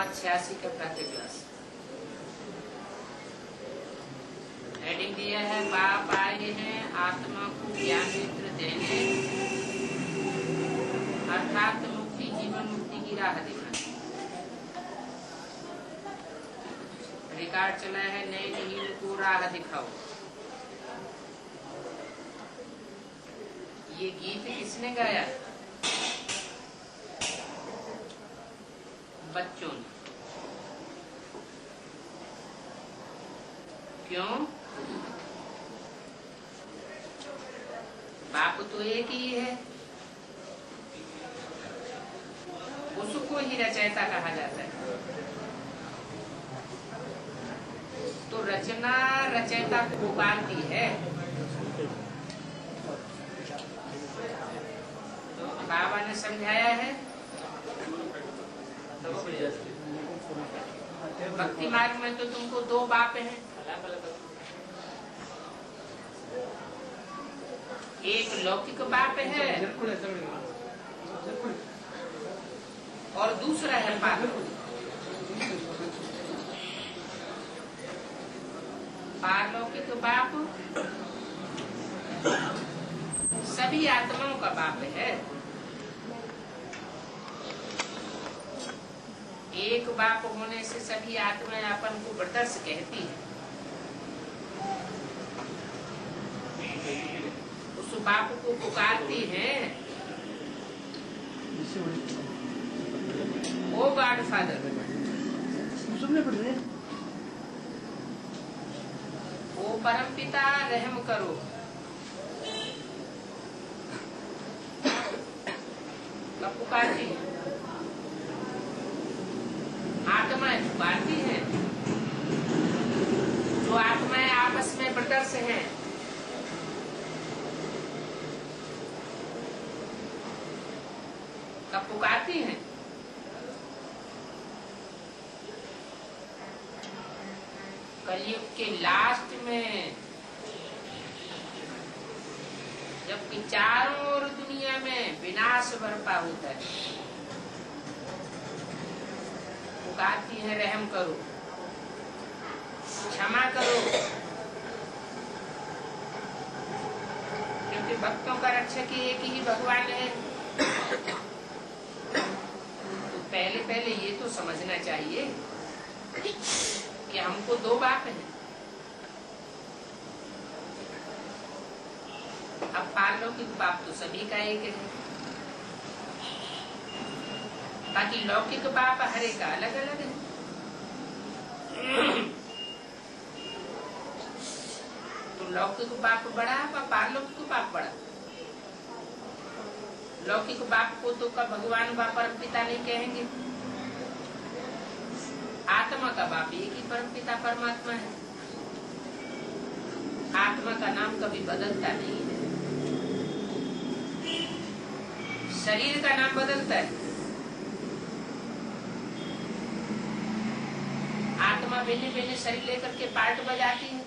86 का प्रातः class heading दिया है, बाप आए हैं आत्मा को ज्ञान नेत्र देने, अर्थात मुक्ति, जीवन मुक्ति की राह दिखाने। रिकॉर्ड चला है, नए नील को राह दिखाओ। ये गीत किसने गाया? बच्चों ने। क्यों? बाप तो एक ही है, उसको ही रचयिता कहा जाता है। तो रचना रचयिता को पुकारती है। तो बाबा ने समझाया है, भक्ति मार्ग में तो तुमको दो बाप हैं, एक लौकिक बाप है और दूसरा है पारलौकिक। पारलौकिक बाप सभी आत्माओं का बाप है। एक बाप होने से सभी आत्माएं अपन को ब्रदर्स कहती है। उस बाप को पुकारती हैं, ओ गॉड फादर, ओ परम पिता रहम करो। कब पुकारती है? आत्माएं पुकारती हैं। जो आत्माएं आपस में ब्रदर्स हैं, कब पुकारती हैं? कलयुग के लास्ट में, जबकि चारों ओर दुनिया में विनाश बरपा होता है, पुकारती है, रहम करो, क्षमा करो। क्योंकि भक्तों का रक्षक एक ही भगवान है। तो पहले ये तो समझना चाहिए कि हमको दो बाप हैं। अब पारलौकिक बाप तो सभी का एक है, बाकी लौकिक बाप हर एक का अलग अलग है। तो लौकिक बाप बड़ा व पारलौकिक बाप बड़ा। लौकिक बाप को तो कब भगवान व परम पिता नहीं कहेंगे। आत्मा का बाप एक ही परम पिता परमात्मा है। आत्मा का नाम कभी बदलता नहीं है। शरीर का नाम बदलता है। आत्मा भिन्न भिन्न शरीर लेकर के पार्ट बजाती है,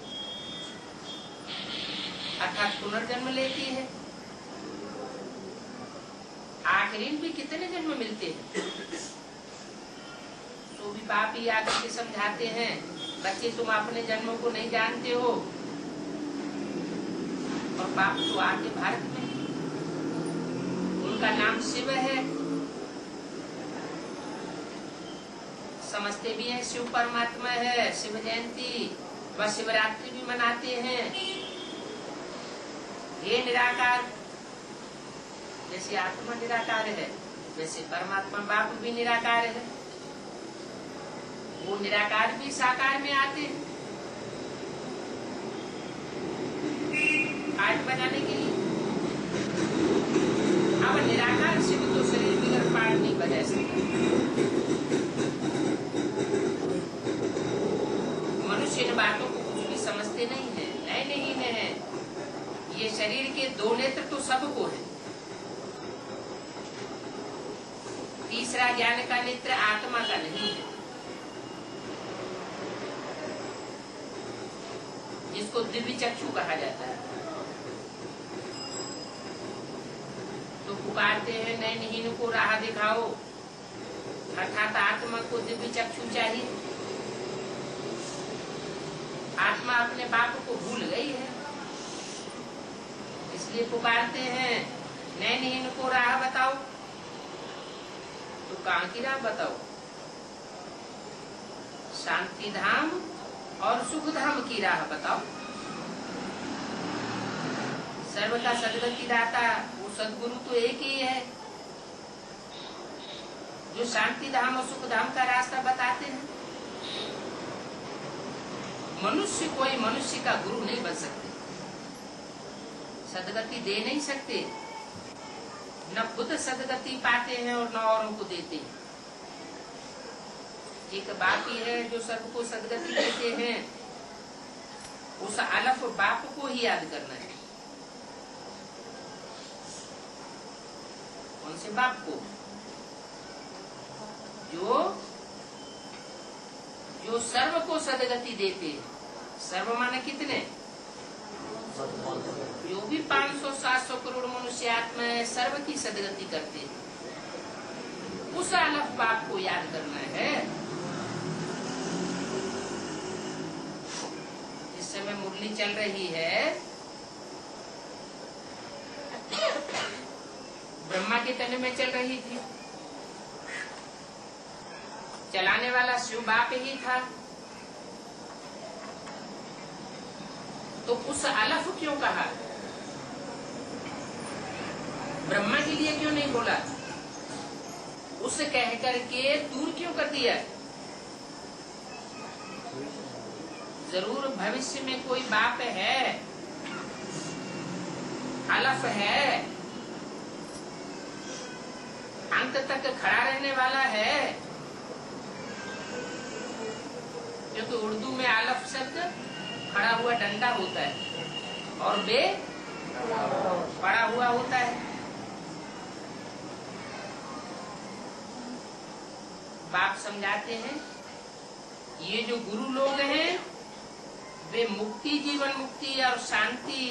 अर्थात पुनर्जन्म लेती है। आखिरी भी कितने जन्म मिलते हैं, तो भी बाप ही आकर के समझाते हैं, बच्चे तुम अपने जन्मों को नहीं जानते हो। और बाप तो आके भारत में, उनका नाम शिव है। समझते भी हैं शिव परमात्मा है। शिव जयंती व शिवरात्रि भी मनाते हैं। हे निराकार, जैसे आत्मा निराकार है वैसे परमात्मा बाप भी निराकार है। वो निराकार भी साकार में आते हैं पार्ट बनाने के लिए। अब निराकार शिव तो शरीर बिगड़ पार्ट नहीं बजा सकता। मनुष्य इन बातों को कुछ भी समझते नहीं है, नए नहीं है। ये शरीर के दो नेत्र तो सबको है। तीसरा ज्ञान का नेत्र आत्मा का नहीं है, जिसको दिव्य चक्षु कहा जाता है। पुकारते हैं नयनहीन को राह दिखाओ, अर्थात आत्मा को दिव्य चक्षु चाहिए। आत्मा अपने बाप को भूल गई है, इसलिए पुकारते हैं नयनहीन को राह बताओ। तो कहाँ की राह बताओ? शांति धाम और सुख धाम की राह बताओ। सर्व का सदगति दाता वो सदगुरु तो एक ही है, जो शांति धाम और सुख धाम का रास्ता बताते हैं। मनुष्य कोई मनुष्य का गुरु नहीं बन सकते, सदगति दे नहीं सकते। न खुद सदगति पाते हैं और न औरों को देते हैं। एक बाप ही है जो सबको सदगति देते हैं। उस अलफ बाप को ही याद करना है। कौन से बाप को? जो सर्व को सदगति देते हैं। सर्व माने कितने? जो भी 500-700 करोड़ मनुष्य आत्मा है, सर्व की सदगति करते हैं। उस अलफ बाप को याद करना है। इस समय मुरली चल रही है, ब्रह्मा के तन में चल रही थी। चलाने वाला शिव बाप ही था। तो उस अलफ क्यों कहा? ब्रह्मा के लिए क्यों नहीं बोला? उस कह करके दूर क्यों कर दिया? जरूर भविष्य में कोई बाप है, अलफ है, अंत तक खड़ा रहने वाला है। क्योंकि उर्दू में अलफ शब्द खड़ा हुआ डंडा होता है और बे पड़ा हुआ होता है। बाप समझाते हैं ये जो गुरु लोग हैं वे मुक्ति, जीवन मुक्ति और शांति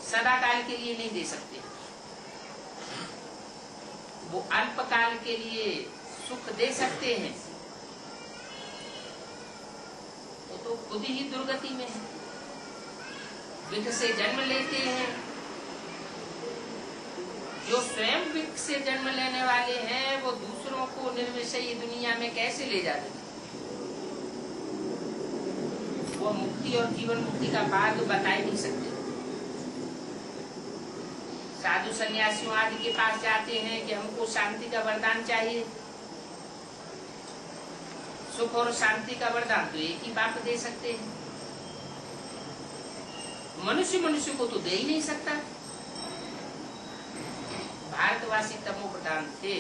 सदा काल के लिए नहीं दे सकते। वो अल्प काल के लिए सुख दे सकते हैं। वो तो खुद ही दुर्गति में है, विघ से जन्म लेते हैं। जो स्वयं विघ से जन्म लेने वाले हैं वो दूसरों को निर्विषयी दुनिया में कैसे ले जाते हैं? वो मुक्ति और जीवन मुक्ति का मार्ग बता ही नहीं सकते। साधु सन्यासियों आदि के पास जाते हैं कि हमको शांति का वरदान चाहिए। सुख और शांति का वरदान तो एक ही बाप दे सकते हैं। मनुष्य मनुष्य को तो दे ही नहीं सकता। भारतवासी तमो प्रधान थे,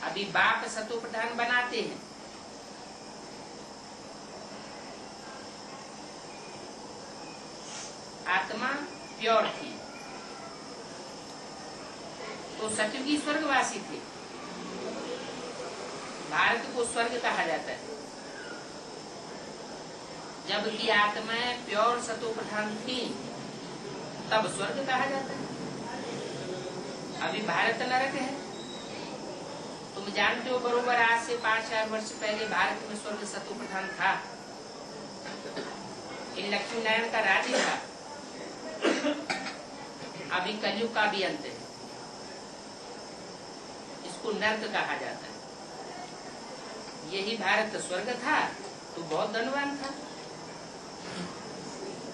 अभी बाप सतो प्रधान बनाते हैं। आत्मा प्योर थी तो सतयुगी स्वर्गवासी थे। भारत को स्वर्ग कहा जाता है। जबकि आत्माएं प्योर सतो प्रधान थी तब स्वर्ग कहा जाता है। अभी भारत नरक है। तुम जानते हो बरोबर आज से 5,000 वर्ष पहले भारत में स्वर्ग सतो प्रधान था। इन लक्ष्मी नारायण का राज्य था। अभी कलयुग का भी अंत है। इसको नर्क कहा जाता है। यही भारत स्वर्ग था तो बहुत धनवान था।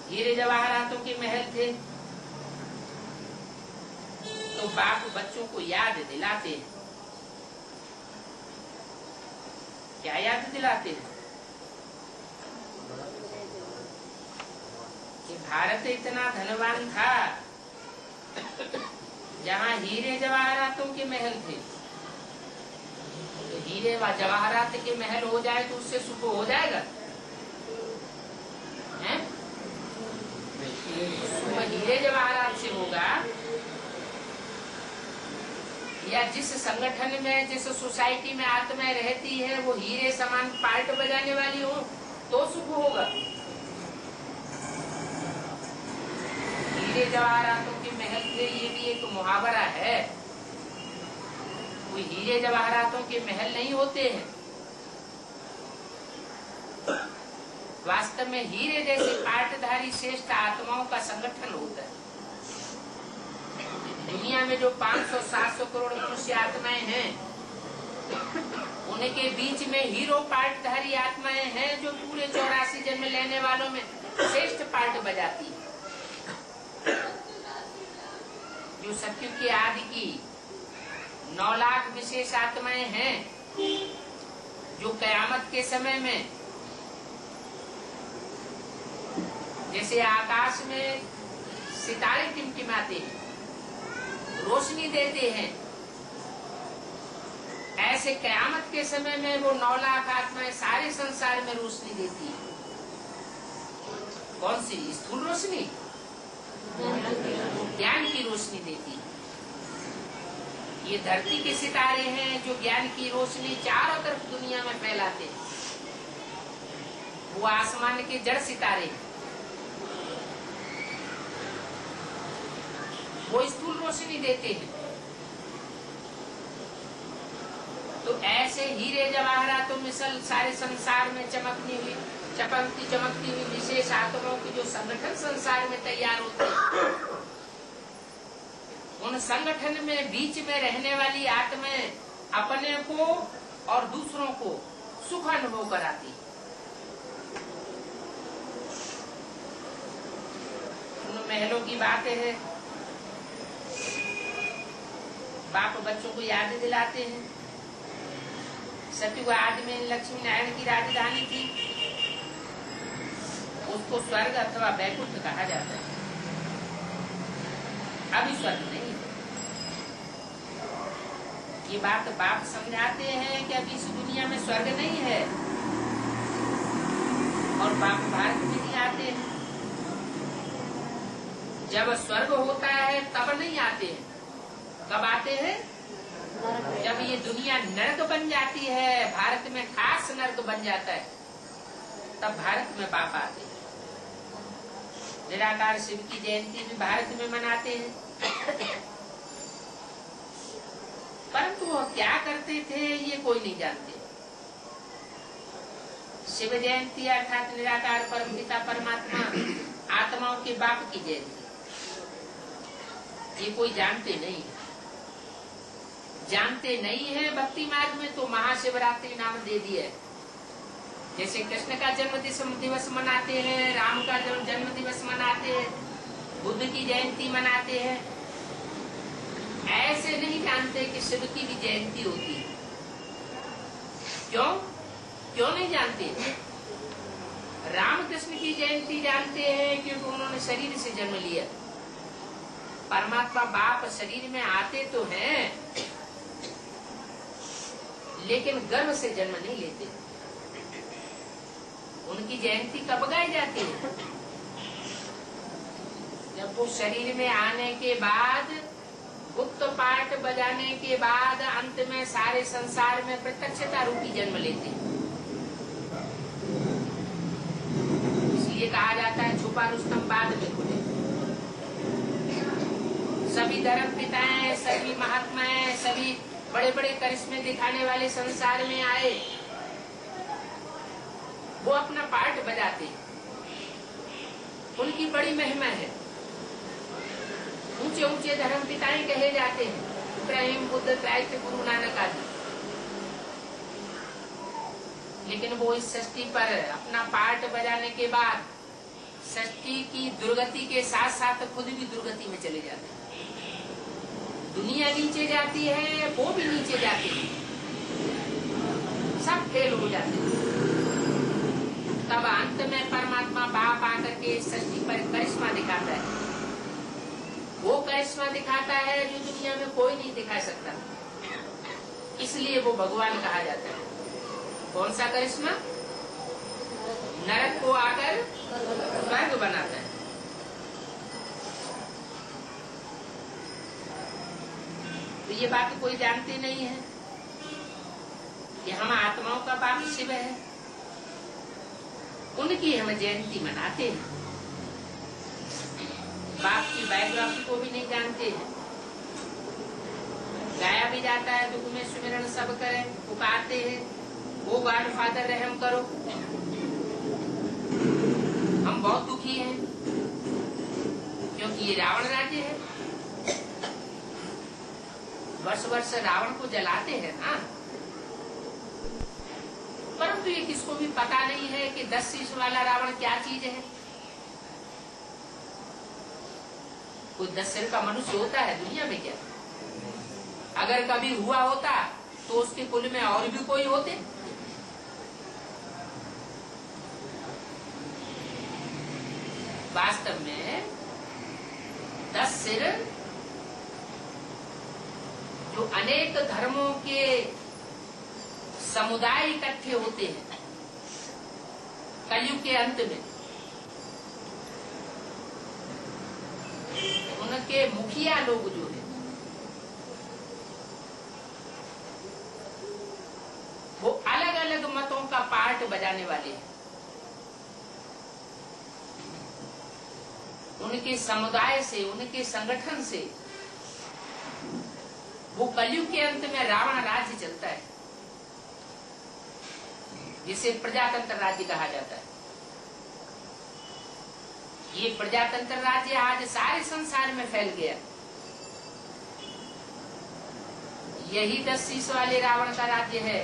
हीरे जवाहरातों के महल थे। तो बाप बच्चों को याद दिलाते हैं। क्या याद दिलाते हैं? कि भारत इतना धनवान था जहाँ हीरे जवाहरातों के महल थे। तो हीरे व जवाहरात के महल हो जाए तो उससे सुख हो जाएगा? हैं? सुख हीरे जवाहरात से होगा या जिस संगठन में, जिस सोसाइटी में आत्माएं रहती है वो हीरे समान पार्ट बजाने वाली हो तो सुख होगा। हीरे हीरे जवाहरातों के महल थे, ये भी एक मुहावरा है। कोई हीरे जवाहरातों के महल नहीं होते हैं। वास्तव में हीरे जैसे पाटधारी श्रेष्ठ आत्माओं का संगठन होता है। दुनिया में जो 500-700 करोड़ मनुष्य आत्माएं हैं, उनके बीच में हीरो पाटधारी आत्माएं हैं जो पूरे 84 जन्म लेने वालों में श्रेष्ठ पार्ट बजाती है। जो सत्यु की आदि की 9 लाख विशेष आत्माएं हैं, जो कयामत के समय में जैसे आकाश में सितारे टिमटिमाते हैं, रोशनी देते हैं, ऐसे कयामत के समय में वो 9 लाख आत्माएं सारे संसार में रोशनी देती है। कौन सी? स्थूल रोशनी, ज्ञान की रोशनी देती है। ये धरती के सितारे हैं जो ज्ञान की रोशनी चारों तरफ दुनिया में फैलाते हैं। वो आसमान के जड़ सितारे हैं, वो स्थूल रोशनी देते हैं। तो ऐसे हीरे जवाहरातों मिसल सारे संसार में चमकती हुई विशेष आत्माओं की जो संगठन संसार में तैयार होते हैं, उन संगठन में बीच में रहने वाली आत्माएं अपने को और दूसरों को सुख अनुभव कराती। उन महलों की बातें हैं, बाप बच्चों को याद दिलाते हैं। सतयुग आदि में लक्ष्मी नारायण की राजधानी थी, उसको स्वर्ग अथवा वैकुंठ कहा जाता है। अभी स्वर्ग नहीं है। ये बात बाप समझाते हैं कि अभी इस दुनिया में स्वर्ग नहीं है, और बाप भारत में नहीं आते हैं। जब स्वर्ग होता है तब नहीं आते हैं। कब आते हैं? जब ये दुनिया नर्क बन जाती है, भारत में खास नर्क बन जाता है, तब भारत में बाप आते हैं। निराकार शिव की जयंती भी भारत में मनाते हैं। परंतु वो क्या करते थे ये कोई नहीं जानते। शिव जयंती अर्थात निराकार परमपिता परमात्मा आत्माओं के बाप की जयंती, ये कोई जानते नहीं है। जानते नहीं है भक्ति मार्ग में तो महाशिवरात्रि नाम दे दिया है। जैसे कृष्ण का जन्म दिवस मनाते हैं, राम का जन्म दिवस मनाते हैं, बुद्ध की जयंती मनाते हैं, ऐसे नहीं जानते कि शिव की भी जयंती होती है। क्यों नहीं जानते? राम कृष्ण की जयंती जानते हैं क्योंकि उन्होंने शरीर से जन्म लिया। परमात्मा बाप शरीर में आते तो हैं, लेकिन गर्भ से जन्म नहीं लेते। उनकी जयंती कब गाई जाती है? जब वो शरीर में आने के बाद, गुप्त पाठ बजाने के बाद, अंत में सारे संसार में प्रत्यक्षता रूपी जन्म लेते हैं। इसलिए कहा जाता है छुपा रुस्तम बाद में खुले। सभी धर्म पिताएं, सभी महात्माएं, सभी बड़े बड़े करिश्मे दिखाने वाले संसार में आए, वो अपना पाठ बजाते, उनकी बड़ी महिमा है। ऊंचे ऊंचे धर्म पिताएं कहे जाते हैं, इब्राहिम, बुद्ध, क्राइस्ट, गुरु नानक आदि। लेकिन वो इस सृष्टि पर अपना पाठ बजाने के बाद सृष्टि की दुर्गति के साथ साथ खुद भी दुर्गति में चले जाते हैं। दुनिया नीचे जाती है, वो भी नीचे जाते हैं, सब फेल हो जाते हैं। तब अंत में परमात्मा बाप आकर के सृष्टि पर करिश्मा दिखाता है। वो करिश्मा दिखाता है जो दुनिया में कोई नहीं दिखा सकता, इसलिए वो भगवान कहा जाता है। कौन सा करिश्मा? नरक को आकर स्वर्ग बनाता है। तो ये बात कोई जानते नहीं है कि हम आत्माओं का बाप शिव है, उनकी हम जयंती मनाते हैं। बाप की बायोग्राफी को भी नहीं जानते हैं। गाया भी जाता है दुख में सुमिरन सब करे, पुकारते हैं वो गॉड फादर रहम करो, हम बहुत दुखी हैं क्योंकि ये रावण राज्य है। वर्ष वर्ष रावण को जलाते हैं ना, परंतु ये किसको भी पता नहीं है कि 10 शीश वाला रावण क्या चीज है। कोई 10 सिर का मनुष्य होता है दुनिया में क्या? अगर कभी हुआ होता तो उसके कुल में और भी कोई होते। वास्तव में 10 सिर जो अनेक धर्मों के समुदाय इकट्ठे होते हैं कलयुग के अंत में, उनके मुखिया लोग जो है वो अलग अलग मतों का पार्ट बजाने वाले हैं। उनके समुदाय से, उनके संगठन से वो कलयुग के अंत में रावण राज्य चलता है, जिसे प्रजातंत्र राज्य कहा जाता है। ये प्रजातंत्र राज्य आज सारे संसार में फैल गया। यही 10 शीश वाले रावण का राज्य है।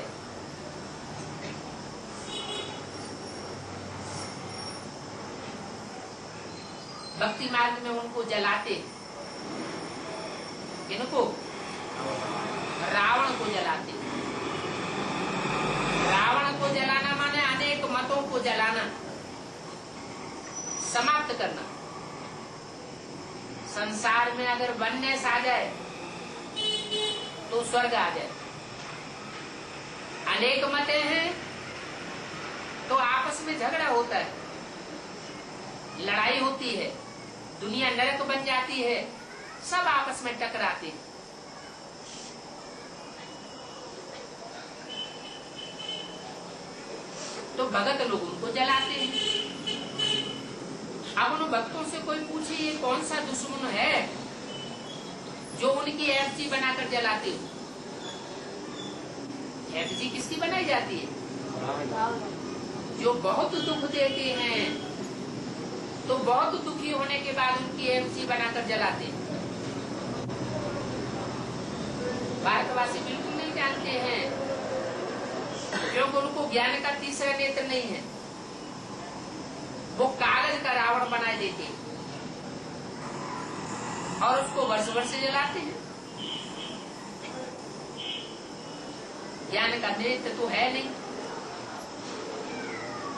भक्ति मार्ग में उनको जलाते, इनको रावण को जलाते। रावण को जलाना माने अनेक मतों को जलाना, समाप्त करना। संसार में अगर वननेस आ जाए तो स्वर्ग आ जाए। अनेक मतें हैं तो आपस में झगड़ा होता है, लड़ाई होती है, दुनिया नरक बन जाती है, सब आपस में टकराते हैं। तो भगत लोग उनको जलाते हैं। अब उन भक्तों से कोई पूछे ये कौन सा दुश्मन है जो उनकी एफजी बनाकर जलाते हो? एफजी किसकी बनाई जाती है? जो बहुत दुख देते हैं, तो बहुत दुखी होने के बाद उनकी एफजी बनाकर जलाते हैं। भारतवासी बिल्कुल नहीं जानते हैं, क्योंकि उनको ज्ञान का तीसरा नेत्र नहीं है। वो कागज का रावण बना देते हैं और उसको वर्ष वर्ष जलाते हैं। ज्ञान का नेत्र तो है नहीं,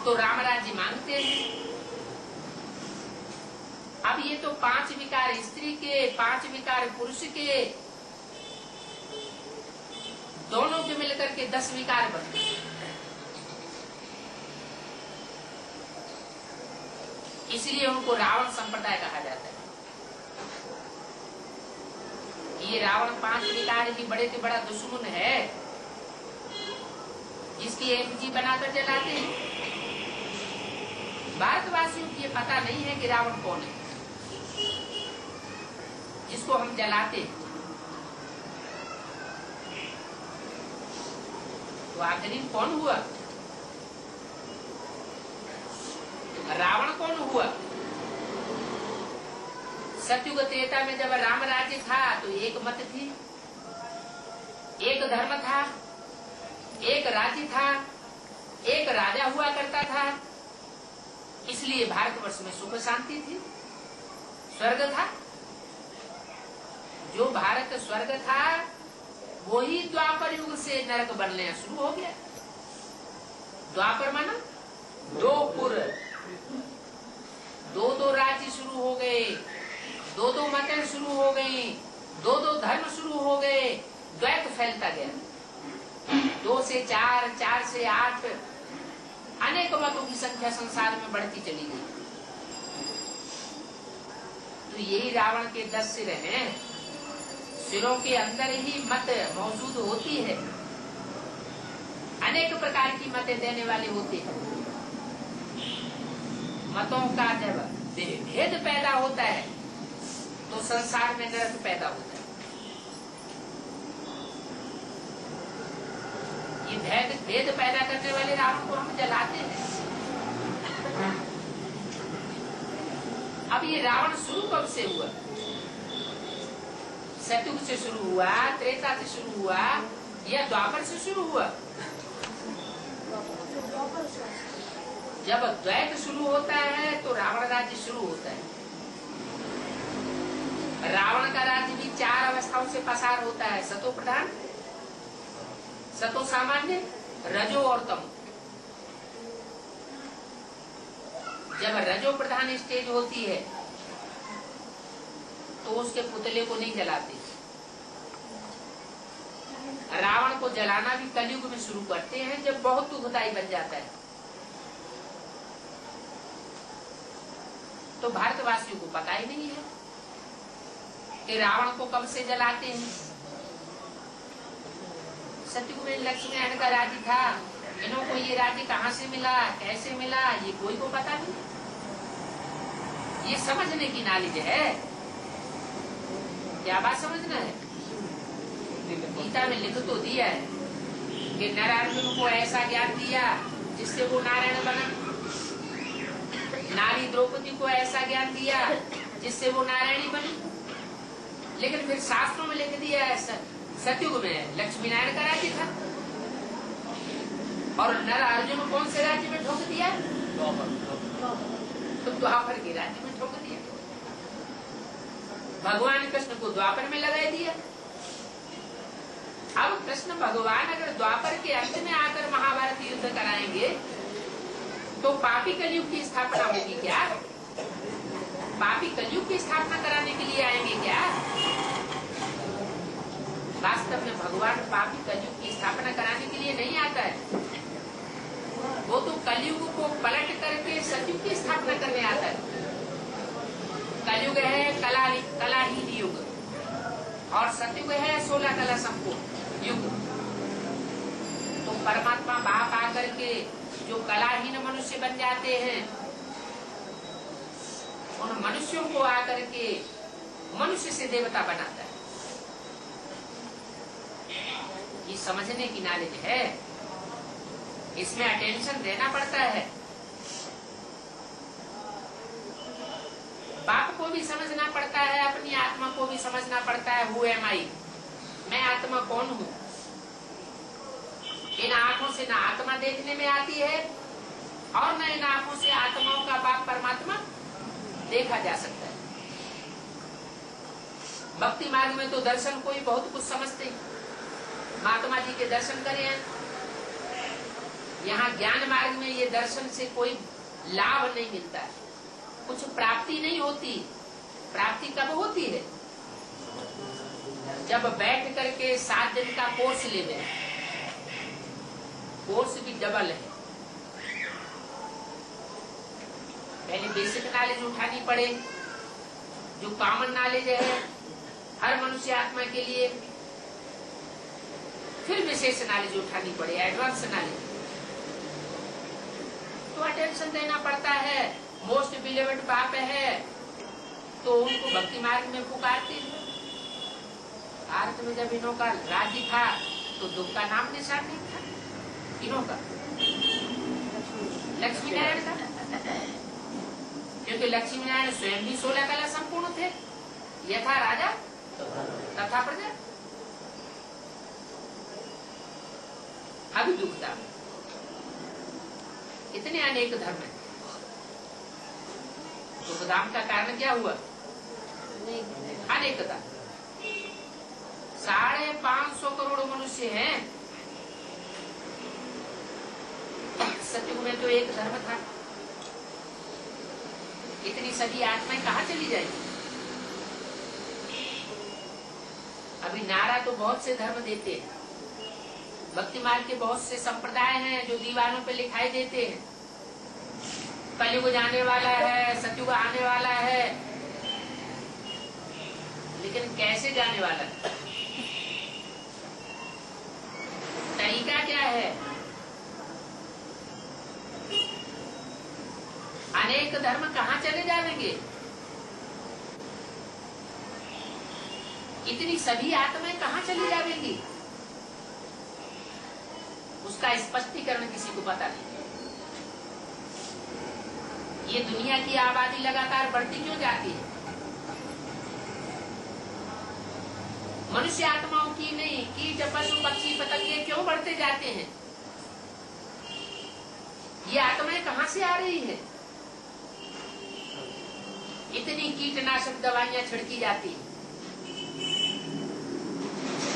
तो राम राज्य मांगते हैं। अब ये तो 5 विकार स्त्री के, 5 विकार पुरुष के, दोनों के मिलकर के 10 विकार बनते हैं। इसलिए उनको रावण संप्रदाय कहा जाता है। ये रावण 5 विकार की बड़े से बड़ा दुश्मन है, जिसकी एफजी बनाकर जलाते हैं। भारतवासियों को ये पता नहीं है कि रावण कौन है जिसको हम जलाते हैं। तो आखिर कौन हुआ? रावण कौन हुआ? सतयुग त्रेता में जब राम राज्य था तो एक मत थी, एक धर्म था, एक राज्य था, एक राजा हुआ करता था। इसलिए भारतवर्ष में सुख शांति थी, स्वर्ग था। जो भारत स्वर्ग था वही द्वापर युग से नरक बनने शुरू हो गया। द्वापर माना 2 पुर, 2 राज्य शुरू हो गए, 2 मतें शुरू हो गई, 2 धर्म शुरू हो गए, द्वैत फैलता गया। 2 से 4, 4 से 8, अनेक मतों की संख्या संसार में बढ़ती चली गई। तो यही रावण के 10 सिर हैं। सिरों के अंदर ही मत मौजूद होती है, अनेक प्रकार की मतें देने वाले होते हैं। मतों का जब भेद पैदा होता है तो संसार में नरक पैदा होता है। ये भेद पैदा करने वाले रावण को हम जलाते हैं। अब ये रावण शुरू कब से हुआ? सतयुग से शुरू हुआ, त्रेता से शुरू हुआ या द्वापर से शुरू हुआ? जब द्वैत शुरू होता है तो रावण राज्य शुरू होता है। रावण का राज्य भी 4 अवस्थाओं से पसार होता है, सतो प्रधान, सतो सामान्य, रजो और तमो। जब रजो प्रधान स्टेज होती है तो उसके पुतले को नहीं जलाते। रावण को जलाना भी कलयुग में शुरू करते हैं जब बहुत दुखदाई बन जाता है। तो भारतवासियों को पता ही नहीं है कि रावण को कब से जलाते हैं। सतयुग में लक्ष्मी नारायण का राज्य था, इन्हों को ये राज्य कहाँ से मिला, कैसे मिला, ये कोई को पता नहीं। ये समझने की नॉलेज है। क्या बात समझना है? गीता में लिख तो दिया है कि नारायण को ऐसा ज्ञान दिया जिससे वो नारायण बना, नारी द्रौपदी को ऐसा ज्ञान दिया जिससे वो नारायणी बनी। लेकिन फिर शास्त्रों में लिख दिया है सतयुग में लक्ष्मी नारायण का राज्य था और नर अर्जुन कौन से राज्य में ठोक दिया? तो द्वापर के राज्य में ठोक दिया। भगवान कृष्ण को द्वापर में लगा दिया। अब कृष्ण भगवान अगर द्वापर के अंत में आकर महाभारत युद्ध कराएंगे तो पापी कलयुग की स्थापना होगी क्या? पापी कलयुग की स्थापना कराने के लिए आएंगे क्या? वास्तव में भगवान पापी कलयुग की स्थापना कराने के लिए नहीं आता है। वो तो कलयुग को पलट करके सतयुग की स्थापना करने आता है। कलयुग है कलाहीन युग और सतयुग है 16 कला संपूर्ण युग। तो परमात्मा बाप आकर के जो कलाहीन मनुष्य बन जाते हैं उन मनुष्यों को आकर के मनुष्य से देवता बनाता है। ये समझने की नॉलेज है, इसमें अटेंशन देना पड़ता है। बाप को भी समझना पड़ता है, अपनी आत्मा को भी समझना पड़ता है। हु एम आई, मैं आत्मा कौन हूँ? इन आंखों से ना आत्मा देखने में आती है और न इन आंखों से आत्माओं का बाप परमात्मा देखा जा सकता है। भक्ति मार्ग में तो दर्शन को ही बहुत कुछ समझते हैं, महात्मा जी के दर्शन करे हैं। यहाँ ज्ञान मार्ग में ये दर्शन से कोई लाभ नहीं मिलता है, कुछ प्राप्ति नहीं होती। प्राप्ति कब होती है? जब बैठ करके 7 दिन का कोर्स ले लें। कोर्स भी डबल है, पहले बेसिक नॉलेज उठानी पड़े जो कॉमन नॉलेज है हर मनुष्य आत्मा के लिए, फिर विशेष नॉलेज उठानी पड़े, एडवांस नॉलेज। तो अटेंशन देना पड़ता है। मोस्ट बिलीवेड बाप है तो उनको भक्ति मार्ग में पुकारते हैं। भारत में जब इन्हों का राज्य था तो दुख का नाम निशान नहीं था। इन्हों का लक्ष्मी नारायण था, क्योंकि लक्ष्मी नारायण स्वयं भी 16 कला संपूर्ण थे। यथा राजा तथा प्रजा। अभी दुखता इतने अनेक धर्म है। दुखधाम का कारण क्या हुआ? अनेकता। 550 करोड़ मनुष्य हैं। सतयुग में तो एक धर्म था, इतनी सभी आत्माएं कहाँ चली जाएगी? अभी नारा तो बहुत से धर्म देते हैं, भक्ति मार्ग के बहुत से संप्रदाय हैं जो दीवारों पे लिखाई देते हैं, कलयुग जाने वाला है, सतयुग आने वाला है। लेकिन कैसे जाने वाला है? तरीका क्या है? अनेक धर्म कहाँ चले जाएंगे? इतनी सभी आत्माएं कहाँ चली जाएंगी, उसका स्पष्टीकरण किसी को पता नहीं। ये दुनिया की आबादी लगातार बढ़ती क्यों जाती है? मनुष्य आत्माओं की नहीं, कीट पशु पक्षी पतंगे क्यों बढ़ते जाते हैं? ये आत्माएं कहाँ से आ रही है? इतनी कीटनाशक दवाइयां छिड़की जाती है,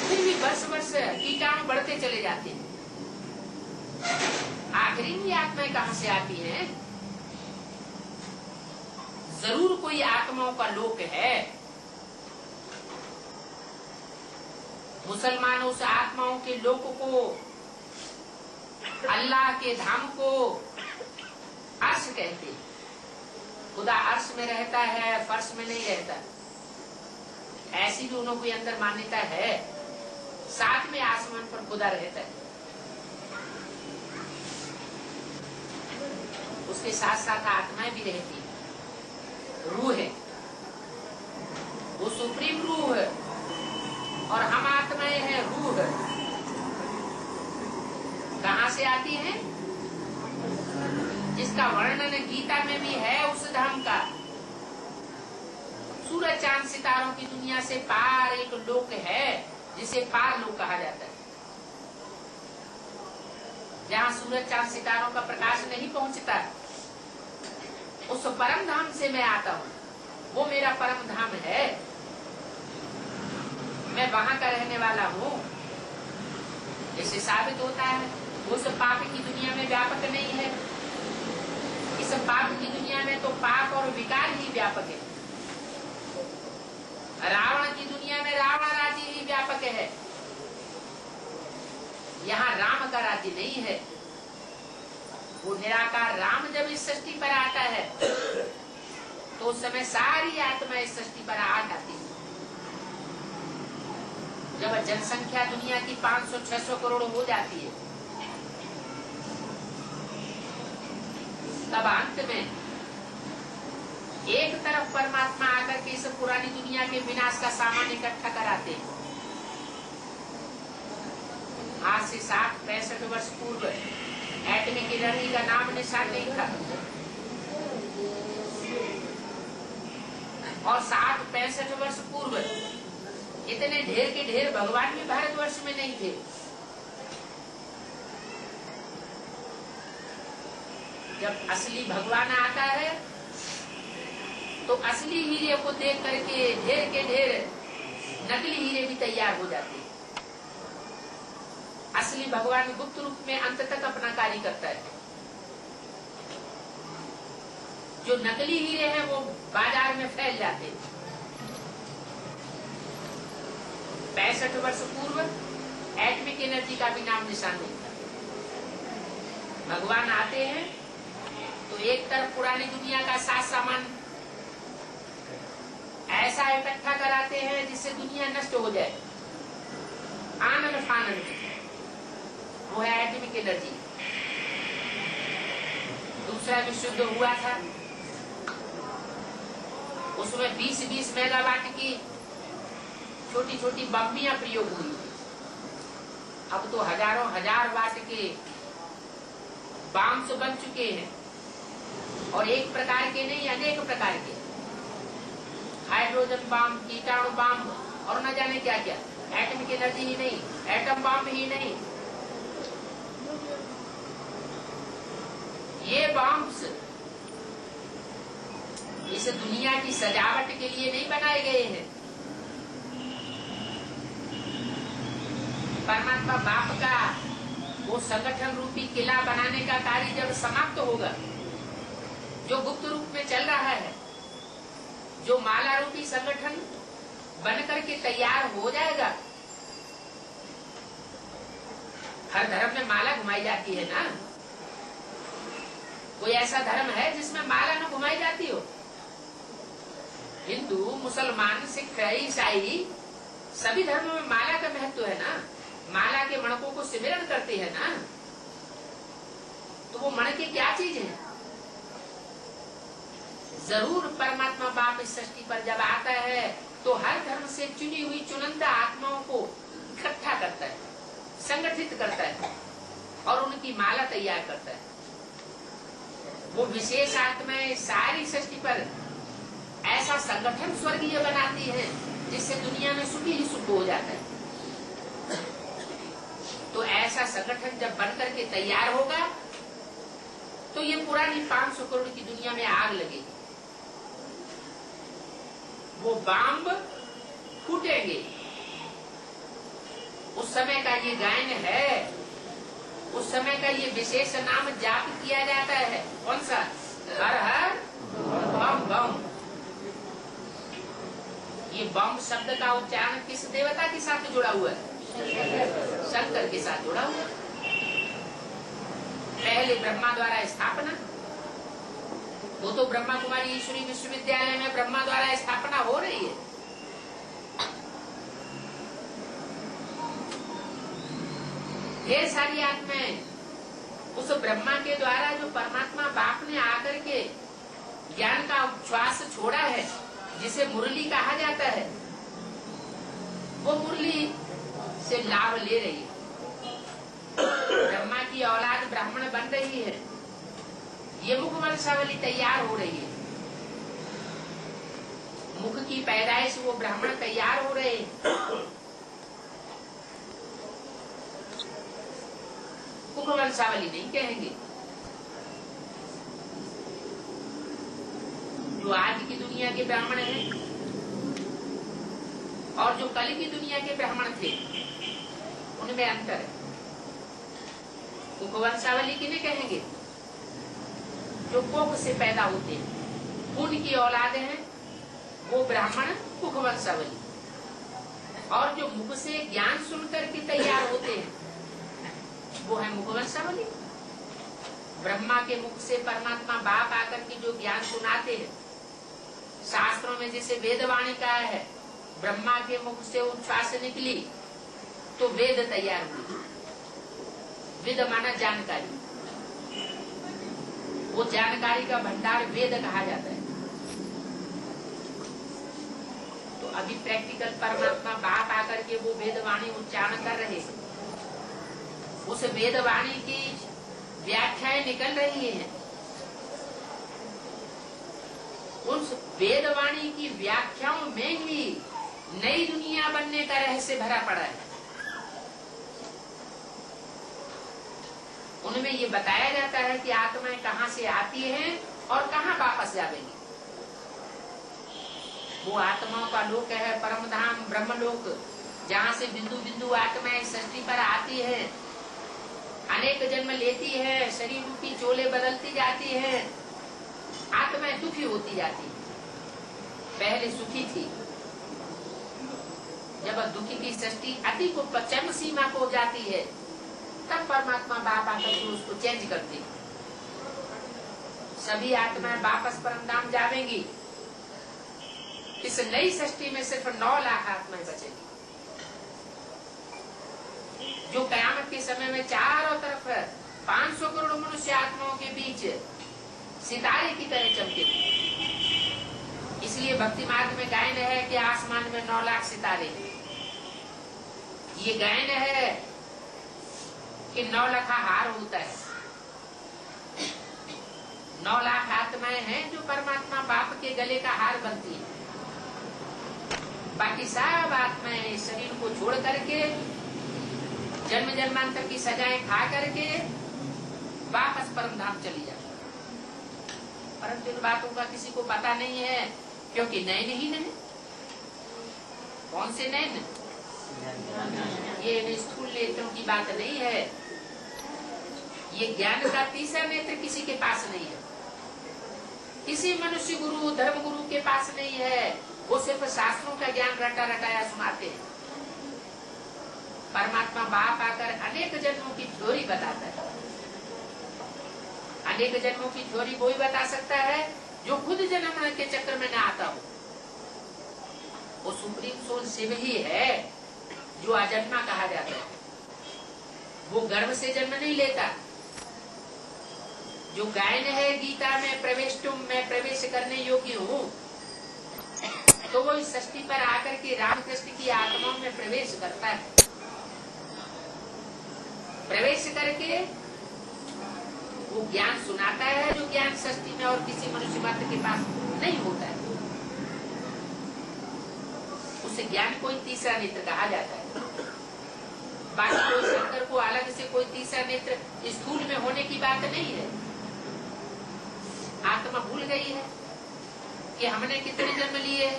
फिर भी वर्ष वर्ष कीटाणु बढ़ते चले जाते हैं। आखिरी में ये आत्माएं कहाँ से आती हैं? जरूर कोई आत्माओं का लोक है। मुसलमान उस आत्माओं के लोक को, अल्लाह के धाम को अर्श कहते हैं। खुदा अर्श में रहता है, फर्श में नहीं रहता। ऐसी भी उन्हों के अंदर मान्यता है, साथ में आसमान पर खुदा रहता है। उसके साथ साथ आत्माएं भी रहती है। रूह है, वो सुप्रीम रूह है, और हम आत्माएं हैं रूह। कहाँ से आती है? जिसका वर्णन गीता में भी है, उस धाम का। सूरज चांद सितारों की दुनिया से पार एक लोक है, जिसे पार लोक कहा जाता है। जहाँ सूरज चांद सितारों का प्रकाश नहीं पहुंचता, उस परम धाम से मैं आता हूँ। वो मेरा परम धाम है, मैं वहां का रहने वाला हूँ। इससे साबित होता है वो सब पाप की दुनिया में व्यापक नहीं है। इस पाप की दुनिया में तो पाप और विकार ही व्यापक है। रावण की दुनिया में रावण राज्य ही व्यापक है। यहाँ राम का राज्य नहीं है। वो निराकार राम जब इस सृष्टि पर आता है, तो उस समय सारी आत्मा इस सृष्टि पर आ जाती है। जब जनसंख्या दुनिया की 500-600 करोड़ हो जाती है, तब अंत में एक तरफ परमात्मा आकर के इस पुरानी दुनिया के विनाश का सामान इकट्ठा कराते हैं। आज से 60-65 वर्ष पूर्व एटॉमिक एनर्जी का नाम निशान नहीं था, और 60-65 वर्ष पूर्व इतने ढेर के ढेर भगवान भी भारतवर्ष में नहीं थे। जब असली भगवान आता है, तो असली हीरे को देख करके ढेर के ढेर नकली हीरे भी तैयार हो जाते हैं। असली भगवान गुप्त रूप में अंत तक अपना कार्य करता है। जो नकली हीरे हैं वो बाजार में फैल जाते हैं। 65 वर्ष पूर्व एटॉमिक एनर्जी का भी नाम निशान नहीं था। भगवान आते हैं तो एक तरफ पुरानी दुनिया का साज सामान ऐसा इकट्ठा कराते हैं जिससे दुनिया नष्ट हो जाए, आनंद फानंद में। वो है एटॉमिक एनर्जी। दूसरा विश्व युद्ध हुआ था, उसमें 20-20 मेगावाट की छोटी छोटी बम्बियां प्रयोग हुई। अब तो हजारों हजार वाट के बॉम्ब्स बन चुके हैं, और एक प्रकार के नहीं, अनेक प्रकार के। हाइड्रोजन बम, कीटाणु बम, और न जाने क्या क्या। एटॉमिक एनर्जी ही नहीं, एटम बम ही नहीं, ये बॉम्ब्स इस दुनिया की सजावट के लिए नहीं बनाए गए हैं। परमात्मा बाप का वो संगठन रूपी किला बनाने का कार्य जब समाप्त होगा, जो गुप्त रूप में चल रहा है, जो माला रूपी संगठन बनकर के तैयार हो जाएगा। हर धर्म में माला घुमाई जाती है ना। कोई ऐसा धर्म है जिसमें माला न घुमाई जाती हो? हिंदू, मुसलमान, सिख, ईसाई, सभी धर्मों में माला का महत्व है ना। माला के मणकों को सिमरण करते हैं ना। तो वो मणके क्या चीज है? जरूर परमात्मा बाप इस सृष्टि पर जब आता है तो हर धर्म से चुनी हुई चुनिंदा आत्माओं को इकट्ठा करता है, संगठित करता है और उनकी माला तैयार करता है। वो विशेष आत्माएं सारी सृष्टि पर ऐसा संगठन स्वर्गीय बनाती है जिससे दुनिया में सुखी ही सुख हो जाता है। तो ऐसा संगठन जब बनकर के तैयार होगा तो ये पुरानी 500 करोड़ की दुनिया में आग लगेगी, वो बम फूटेंगे। उस समय का ये गायन है, उस समय का ये विशेष नाम जाप किया जाता है। कौन सा? हर हर बम बम। ये बम शब्द का उच्चारण किस देवता के साथ जुड़ा हुआ है? शंकर के साथ जुड़ा हुआ। पहले ब्रह्मा द्वारा स्थापना, वो तो ब्रह्मा कुमारी ईश्वरी विश्वविद्यालय में ब्रह्मा द्वारा स्थापना हो रही है। ढेर सारी आत्माएं उस ब्रह्मा के द्वारा जो परमात्मा बाप ने आकर के ज्ञान का उच्छ्वास छोड़ा है, जिसे मुरली कहा जाता है, वो मुरली से लाभ ले रही है। ब्रह्मा की औलाद ब्राह्मण बन रही है, ये मुख वंशावली तैयार हो रही है। मुख की पैदाइश वो ब्राह्मण तैयार हो रहे हैं। मुख वंशावली नहीं कहेंगे। जो आज की दुनिया के ब्राह्मण हैं और जो कल की दुनिया के ब्राह्मण थे, उनमें अंतर है। मुख वंशावली किन्हें कहेंगे? जो कोख से पैदा होते हैं, खून की औलाद हैं, वो ब्राह्मण मुख वंशावली। और जो मुख से ज्ञान सुनकर के तैयार होते हैं, वो है मुख वंशावली। ब्रह्मा के मुख से परमात्मा बाप आकर के जो ज्ञान सुनाते हैं, शास्त्रों में जैसे वेदवाणी का है, ब्रह्मा के मुख से उच्छ्वास निकली तो वेद तैयार हुई। वेद माना जानकारी, वो जानकारी का भंडार वेद कहा जाता है। तो अभी प्रैक्टिकल परमात्मा बाप आकर के वो वेदवाणी उच्चारण कर रहे हैं, उस वेदवाणी की व्याख्याएं निकल रही हैं। उस वेदवाणी की व्याख्याओं में ही नई दुनिया बनने का रहस्य भरा पड़ा है। उनमें ये बताया जाता है कि आत्माएं कहाँ से आती हैं और कहाँ वापस जाएंगी। वो आत्माओं का लोक है परम धाम ब्रह्मलोक, जहाँ से बिंदु बिंदु आत्माएं सृष्टि पर आती है, अनेक जन्म लेती है, शरीर रूपी चोले बदलती जाती है, आत्माएं दुखी होती जाती है। पहले सुखी थी, जब दुखी की सृष्टि अति को चरम सीमा को जाती है, तब परमात्मा बाप आकर के उसको चेंज करती। सभी आत्माएं वापस परमधाम जावेंगी। इस नई सृष्टि में सिर्फ 9 लाख आत्माएं बचेंगी, जो कयामत के समय में चारों तरफ 500 करोड़ मनुष्य आत्माओं के बीच सितारे की तरह चमकेंगे। इसलिए भक्ति मार्ग में गायन है कि आसमान में 9 लाख सितारे। ये गायन है कि 9 लाख हार होता है। 9 लाख आत्माएं हैं जो परमात्मा बाप के गले का हार बनती है। बाकी सब आत्माएं शरीर को छोड़ करके जन्म जन्मांतर की सजाएं खा करके वापस परमधाम चली जाती। परंतु इन बातों का किसी को पता नहीं है, क्योंकि नैन ही नहीं। कौन से नैन? ये स्थूल नेत्रों की बात नहीं है। ये ज्ञान का तीसरा नेत्र किसी के पास नहीं है, किसी मनुष्य गुरु धर्म गुरु के पास नहीं है। वो सिर्फ शास्त्रों का ज्ञान रटा रटाया सुनाते हैं। परमात्मा बाप आकर अनेक जन्मों की थ्योरी बताता है। अनेक जन्मों की थ्योरी वही बता सकता है जो खुद जन्म के चक्र में न आता हो। वो सुप्रीम सोल शिव ही है जो अजन्मा कहा जाता है। वो गर्भ से जन्म नहीं लेता। जो गायन है गीता में प्रवेशुम, मैं प्रवेश करने योग्य हूँ, तो वो इस सृष्टि पर आकर के रामकृष्ण की आत्माओं में प्रवेश करता है। प्रवेश करके वो ज्ञान सुनाता है, जो ज्ञान सृष्टि में और किसी मनुष्य मात्र के पास नहीं होता है। उसे ज्ञान कोई तीसरा नेत्र कहा जाता है। बाकी कोई शंकर को अलग से कोई तीसरा नेत्र स्थूल में होने की बात नहीं है। आत्मा भूल गई है कि हमने कितने जन्म लिए।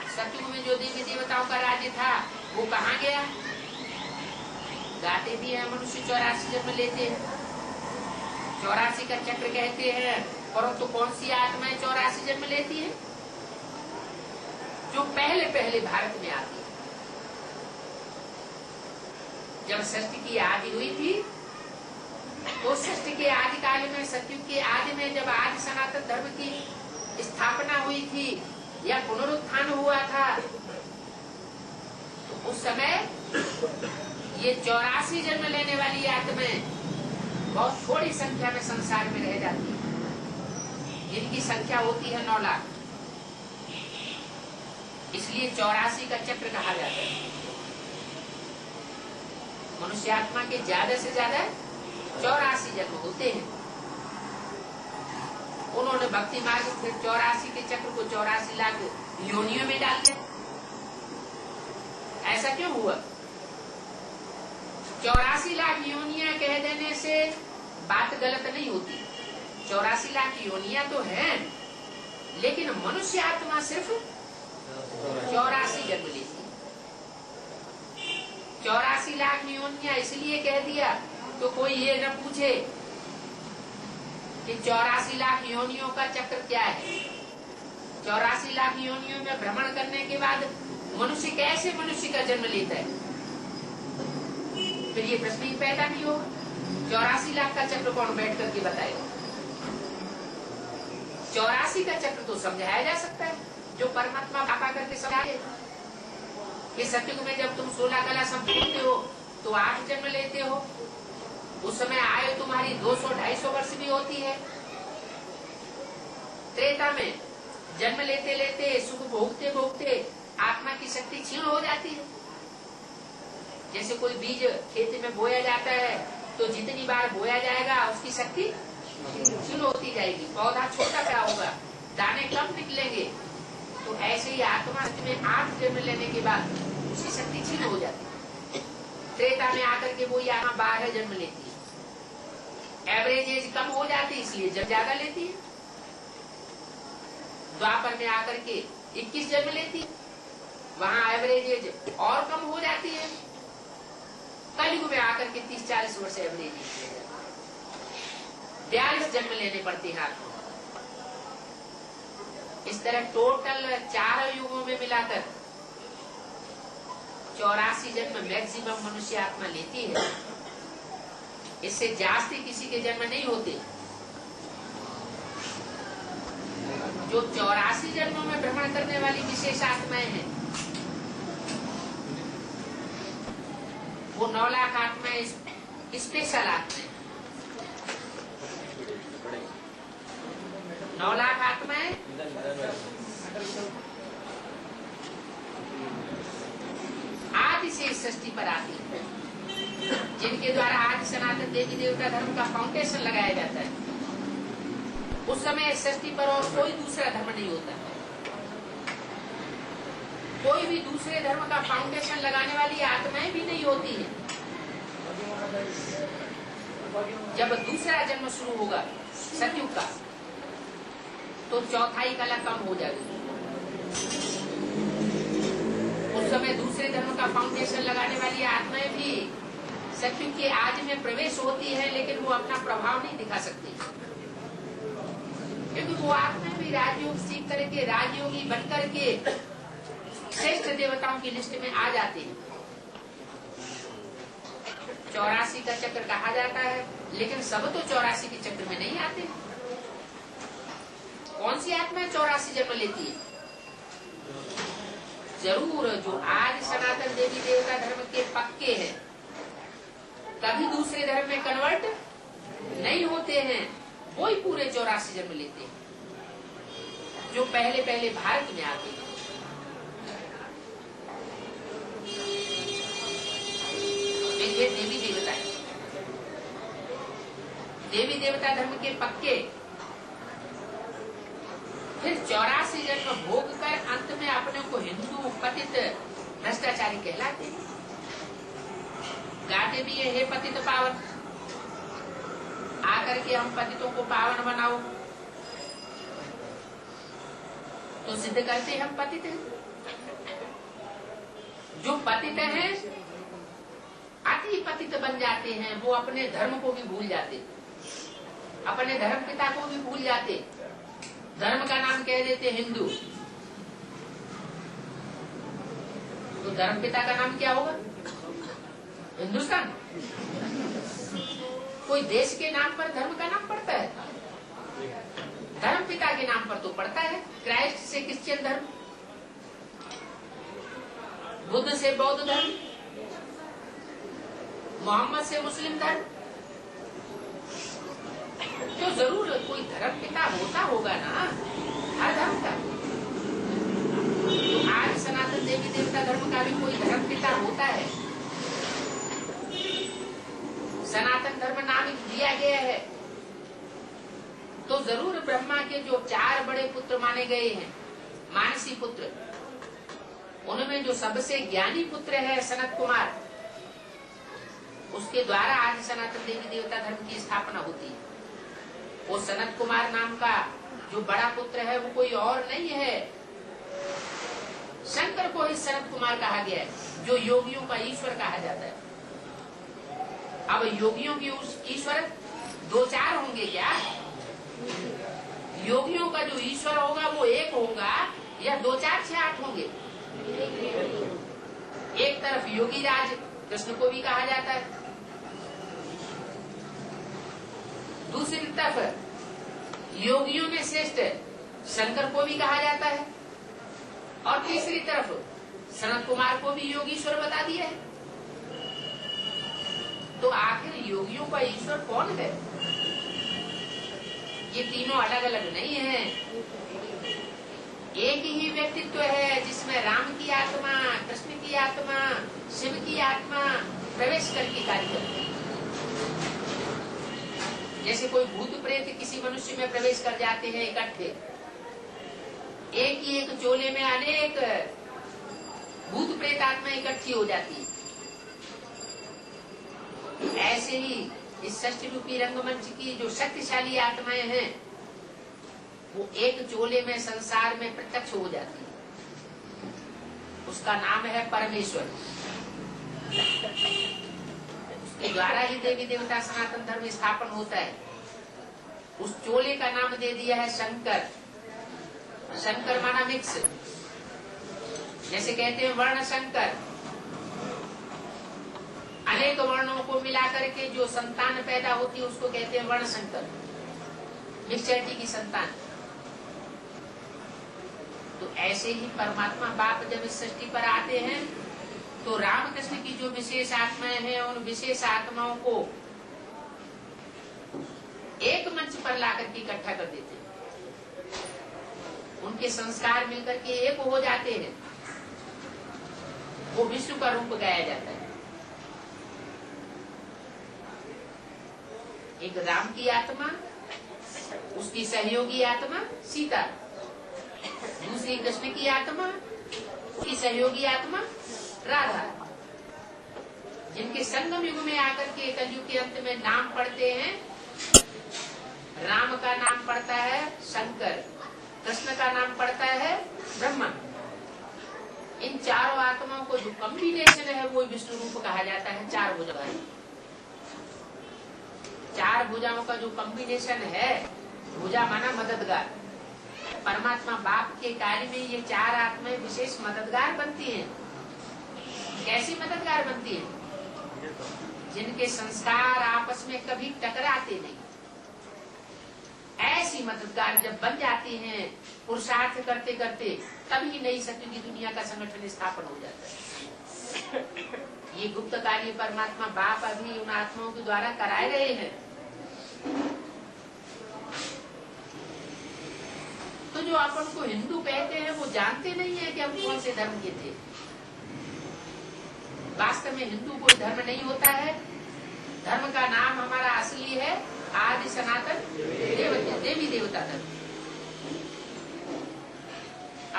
सतयुग में जो देवी देवताओं का राज्य था वो कहाँ गया? गाते भी है मनुष्य 84 जन्म लेते हैं, 84 का चक्र कहते हैं, परंतु कौन सी आत्माएं 84 जन्म लेती है? जो पहले पहले भारत में आती है। जब सृष्टि की आदि हुई थी, तो सृष्टि के आदि काल में, सतयुग के आदि में, जब आदि सनातन धर्म की स्थापना हुई थी या पुनरुत्थान हुआ था, तो उस समय ये 84 जन्म लेने वाली आत्माएं बहुत थोड़ी संख्या में संसार में रह जाती है, जिनकी संख्या होती है 9 लाख। इसलिए 84 का चक्र कहा जाता है। मनुष्य आत्मा के ज्यादा से ज्यादा 84 जन्म होते हैं। उन्होंने भक्ति मार्ग फिर 84 के चक्र को 84 लाख योनियों में डाल दिया। ऐसा क्यों हुआ? 84 लाख योनियां कह देने से बात गलत नहीं होती। 84 लाख योनियां तो हैं, लेकिन मनुष्य आत्मा सिर्फ 84 जन्म लेती। 84 लाख योनियां इसलिए कह दिया तो कोई ये न पूछे कि 84 लाख योनियों का चक्र क्या है। 84 लाख योनियों में भ्रमण करने के बाद मनुष्य कैसे मनुष्य का जन्म लेता है? फिर ये प्रश्न ही पैदा नहीं होगा। 84 लाख का चक्र कौन बैठ करके बताएगा? 84 का चक्र तो समझाया जा सकता है, जो परमात्मा बापा करके समझाए कि सतयुग में जब तुम 16 कला संपूर्णते हो तो 8 जन्म लेते हो। उस समय आयु तुम्हारी 200-250 वर्ष भी होती है। त्रेता में जन्म लेते लेते, सुख भोगते भोगते आत्मा की शक्ति क्षीण हो जाती है। जैसे कोई बीज खेत में बोया जाता है तो जितनी बार बोया जाएगा उसकी शक्ति क्षीण होती जाएगी, पौधा छोटा क्या होगा, दाने कम निकलेंगे। तो ऐसे ही आत्मा में 8 जन्म लेने के बाद उसकी शक्ति क्षीण हो जाती है। त्रेता में आकर के वो यहाँ 12 जन्म लेती है। एवरेज एज कम हो जाती है, इसलिए जब ज्यादा लेती है। द्वापर में आकर के 21 जन्म लेती है, वहाँ एवरेज एज और कम हो जाती है। कलयुग में आकर के 30-40 वर्ष एवरेज एज 42 जन्म लेने पड़ते हैं आपको। इस तरह टोटल 4 युगों में मिलाकर 84 जन्म मैक्सिमम मनुष्य आत्मा लेती है। इससे जास्ती किसी के जन्म नहीं होते। जो 84 जन्मों में भ्रमण करने वाली विशेष आत्माएं हैं, वो 9 लाख आत्माएं स्पेशल आत्माएं। 9 लाख आत्माएं आदि से सृष्टि पर आती है, जिनके द्वारा आदि सनातन देवी देवता धर्म का फाउंडेशन लगाया जाता है। उस समय सृष्टि पर और कोई दूसरा धर्म नहीं होता। कोई भी दूसरे धर्म का फाउंडेशन लगाने वाली आत्माएं भी नहीं होती है। जब दूसरा जन्म शुरू होगा सतयुग का, तो चौथाई कला कम हो जाएगी। उस समय दूसरे धर्म का फाउंडेशन लगाने वाली आत्माएं भी सतयुग के आदि में प्रवेश होती है, लेकिन वो अपना प्रभाव नहीं दिखा सकती, क्योंकि वो आत्माएं भी राजयोग सीख करके राजयोगी बन करके श्रेष्ठ देवताओं की लिस्ट में आ जाते हैं। 84 का चक्र कहा जाता है, लेकिन सब तो 84 के चक्र में नहीं आते। कौन सी आत्मा 84 जन्म लेती है? जरूर जो आज सनातन देवी देवता धर्म के पक्के हैं, कभी दूसरे धर्म में कन्वर्ट नहीं होते हैं वो ही पूरे 84 जन्म लेते हैं जो पहले पहले भारत में आते हैं। देखिए देवी देवता है, देवी देवता धर्म के पक्के, फिर 84 जन्म भोग कर अंत में अपने को हिंदू पतित भ्रष्टाचारी कहलाते हैं। गाते भी है, हे पतित पावन, आकर के हम पतितों को पावन बनाओ, तो सिद्ध करते हम पतित हैं। जो पतित हैं अति पतित बन जाते हैं, वो अपने धर्म को भी भूल जाते, अपने धर्म पिता को भी भूल जाते, धर्म का नाम कह देते हिंदू, तो धर्म पिता का नाम क्या होगा? हिंदुस्तान। कोई देश के नाम पर धर्म का नाम पड़ता है? धर्म पिता के नाम पर तो पड़ता है। क्राइस्ट से क्रिश्चियन धर्म, बुद्ध से बौद्ध धर्म, मोहम्मद से मुस्लिम धर्म, तो जरूर कोई धर्म पिता होता होगा ना हर धर्म का। तो आज सनातन देवी देवता धर्म का भी कोई धर्म पिता होता है। सनातन धर्म नाम दिया गया है तो जरूर ब्रह्मा के जो 4 बड़े पुत्र माने गए हैं, मानसी पुत्र, उनमें जो सबसे ज्ञानी पुत्र है सनत कुमार, उसके द्वारा आज सनातन देवी देवता धर्म की स्थापना होती है। वो सनत कुमार नाम का जो बड़ा पुत्र है वो कोई और नहीं है, शंकर को ही सनत कुमार कहा गया है, जो योगियों का ईश्वर कहा जाता है। अब योगियों की ईश्वर 2-4 होंगे क्या? योगियों का जो ईश्वर होगा वो एक होगा या 2-4-6-8 होंगे? एक तरफ योगी राज कृष्ण को भी कहा जाता है, दूसरी तरफ योगियों में श्रेष्ठ शंकर को भी कहा जाता है, और तीसरी तरफ सनत कुमार को भी योगीश्वर बता दिया है। तो आखिर योगियों का ईश्वर कौन है? ये तीनों अलग अलग नहीं है, एक ही व्यक्तित्व है जिसमें राम की आत्मा, कृष्ण की आत्मा, शिव की आत्मा प्रवेश करके कार्य करती है। जैसे कोई भूत प्रेत किसी मनुष्य में प्रवेश कर जाते हैं इकट्ठे, एक ही एक चोले में अनेक भूत प्रेत आत्मा इकट्ठी हो जाती है। ऐसे ही इस षष्ठ रूपी रंगमंच की जो शक्तिशाली आत्माएं हैं वो एक चोले में संसार में प्रत्यक्ष हो जाती है। उसका नाम है परमेश्वर। उसके द्वारा ही देवी देवता सनातन धर्म स्थापन होता है। उस चोले का नाम दे दिया है शंकर। शंकर माना मिक्स, जैसे कहते हैं वर्ण शंकर, अनेक वर्णों को मिलाकर के जो संतान पैदा होती है उसको कहते हैं वर्ण शंकर, मिक्सचरिटी की संतान। तो ऐसे ही परमात्मा बाप जब इस सृष्टि पर आते हैं तो रामकृष्ण की जो विशेष आत्माएं हैं उन विशेष आत्माओं को एक मंच पर लाकर के इकट्ठा कर देते हैं। उनके संस्कार मिलकर के एक हो जाते हैं, वो विष्णु का रूप गाया जाता है। एक राम की आत्मा, उसकी सहयोगी आत्मा सीता, दूसरी कृष्ण की आत्मा, उसकी सहयोगी आत्मा राधा, जिनके संगम युग में आकर के कलयुग के अंत में नाम पढ़ते हैं। राम का नाम पड़ता है शंकर, कृष्ण का नाम पड़ता है ब्रह्मा। इन चारों आत्माओं को जो कॉम्बिनेशन है वो विष्णु रूप कहा जाता है। 4 भुजाएं, 4 भुजाओं का जो कॉम्बिनेशन है, भुजा माना मददगार। परमात्मा बाप के कार्य में ये 4 आत्माएं विशेष मददगार बनती हैं। कैसी मददगार बनती हैं? जिनके संस्कार आपस में कभी टकराते नहीं, ऐसी मददगार जब बन जाती हैं पुरुषार्थ करते करते, तभी नई सत्य की दुनिया का संगठन स्थापन हो जाता है। ये गुप्त कार्य परमात्मा बाप अभी उन आत्माओं के द्वारा कराए रहे हैं। जो अपन को हिंदू कहते हैं वो जानते नहीं है कि हम कौन से धर्म के थे। वास्तव में हिंदू कोई धर्म नहीं होता है। धर्म का नाम हमारा असली है आदि सनातन देवी देवता धर्म।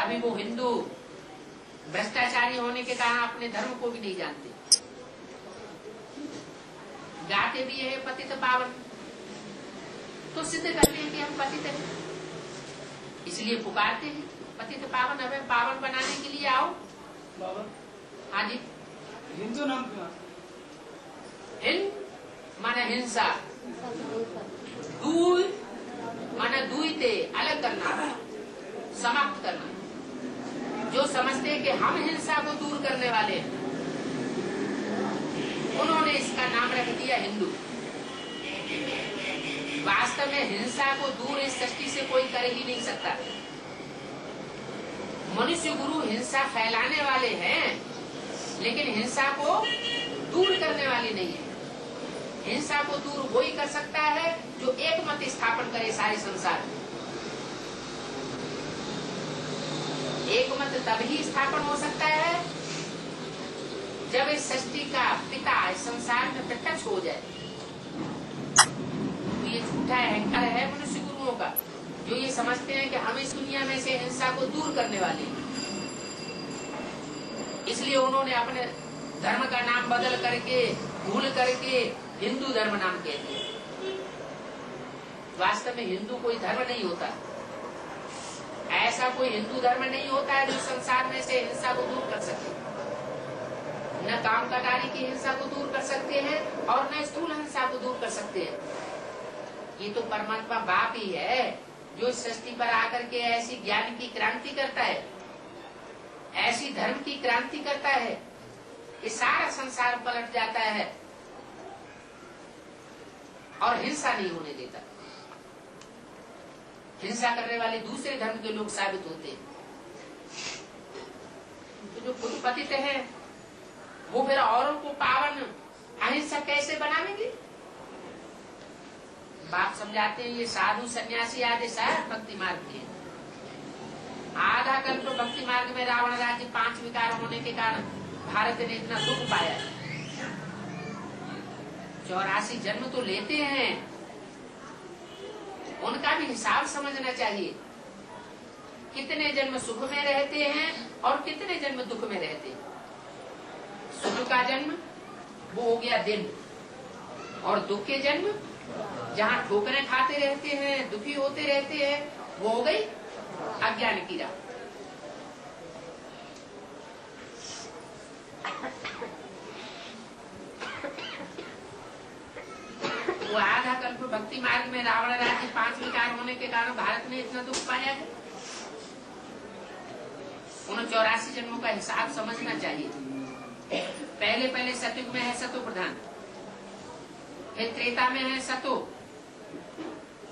अभी वो हिंदू भ्रष्टाचारी होने के कारण अपने धर्म को भी नहीं जानते। गाते भी है पतित पावन, तो सिद्ध करते हैं कि हम पतित हैं, इसलिए पुकारते हैं पतित पावन। हमें पावन बनाने के लिए आओ बाबा। हाँ जी। हिंदू नाम क्यों? हिंद माने हिंसा, दूर माने दुईते अलग करना, समाप्त करना। जो समझते हैं कि हम हिंसा को दूर करने वाले हैं, उन्होंने इसका नाम रख दिया हिंदू। वास्तव में हिंसा को दूर इस सृष्टि से कोई कर ही नहीं सकता। मनुष्य गुरु हिंसा फैलाने वाले हैं, लेकिन हिंसा को दूर करने वाले नहीं है। हिंसा को दूर वही कर सकता है जो एक मत स्थापन करे सारे संसार में। एक मत तभी स्थापन हो सकता है जब इस सृष्टि का पिता इस संसार में प्रत्यक्ष हो जाए। तो ये झूठा अहंकार है मनुष्य गुरुओं का, जो ये समझते हैं कि हम इस दुनिया में से हिंसा को दूर करने वाले हैं। इसलिए उन्होंने अपने धर्म का नाम बदल करके, भूल करके हिंदू धर्म नाम कह दिया। वास्तव में हिंदू कोई धर्म नहीं होता। ऐसा कोई हिंदू धर्म नहीं होता है जो संसार में से हिंसा को दूर कर सके। न काम कटारी की हिंसा को दूर कर सकते हैं और न स्थूल हिंसा को दूर कर सकते हैं। ये तो परमात्मा बाप ही है जो इस सृष्टि पर आकर के ऐसी ज्ञान की क्रांति करता है, ऐसी धर्म की क्रांति करता है कि सारा संसार पलट जाता है और हिंसा नहीं होने देता। हिंसा करने वाले दूसरे धर्म के लोग साबित होते हैं। तो जो खुद पतित है वो फिर औरों को पावन अहिंसा कैसे बनावेंगे? बाप समझाते हैं ये साधु सन्यासी आदि सारा भक्ति मार्ग के। आधा कल्प भक्ति मार्ग में रावण राज्य 5 विकार होने के कारण भारत ने इतना दुख पाया। 84 जन्म तो लेते हैं, उनका भी हिसाब समझना चाहिए। कितने जन्म सुख में रहते हैं और कितने जन्म दुख में रहते हैं। सुख का जन्म वो हो गया दिन, और दुख के जन्म जहाँ ठोकरें खाते रहते हैं, दुखी होते रहते हैं, वो हो गई अज्ञान की राह। वो आधा कल्प भक्ति मार्ग में रावण राज्य 5 विकार होने के कारण भारत ने इतना दुख पाया है। उन 84 जन्मों का हिसाब समझना चाहिए। पहले सतयुग में है सतो प्रधान, फिर त्रेता में है सतो,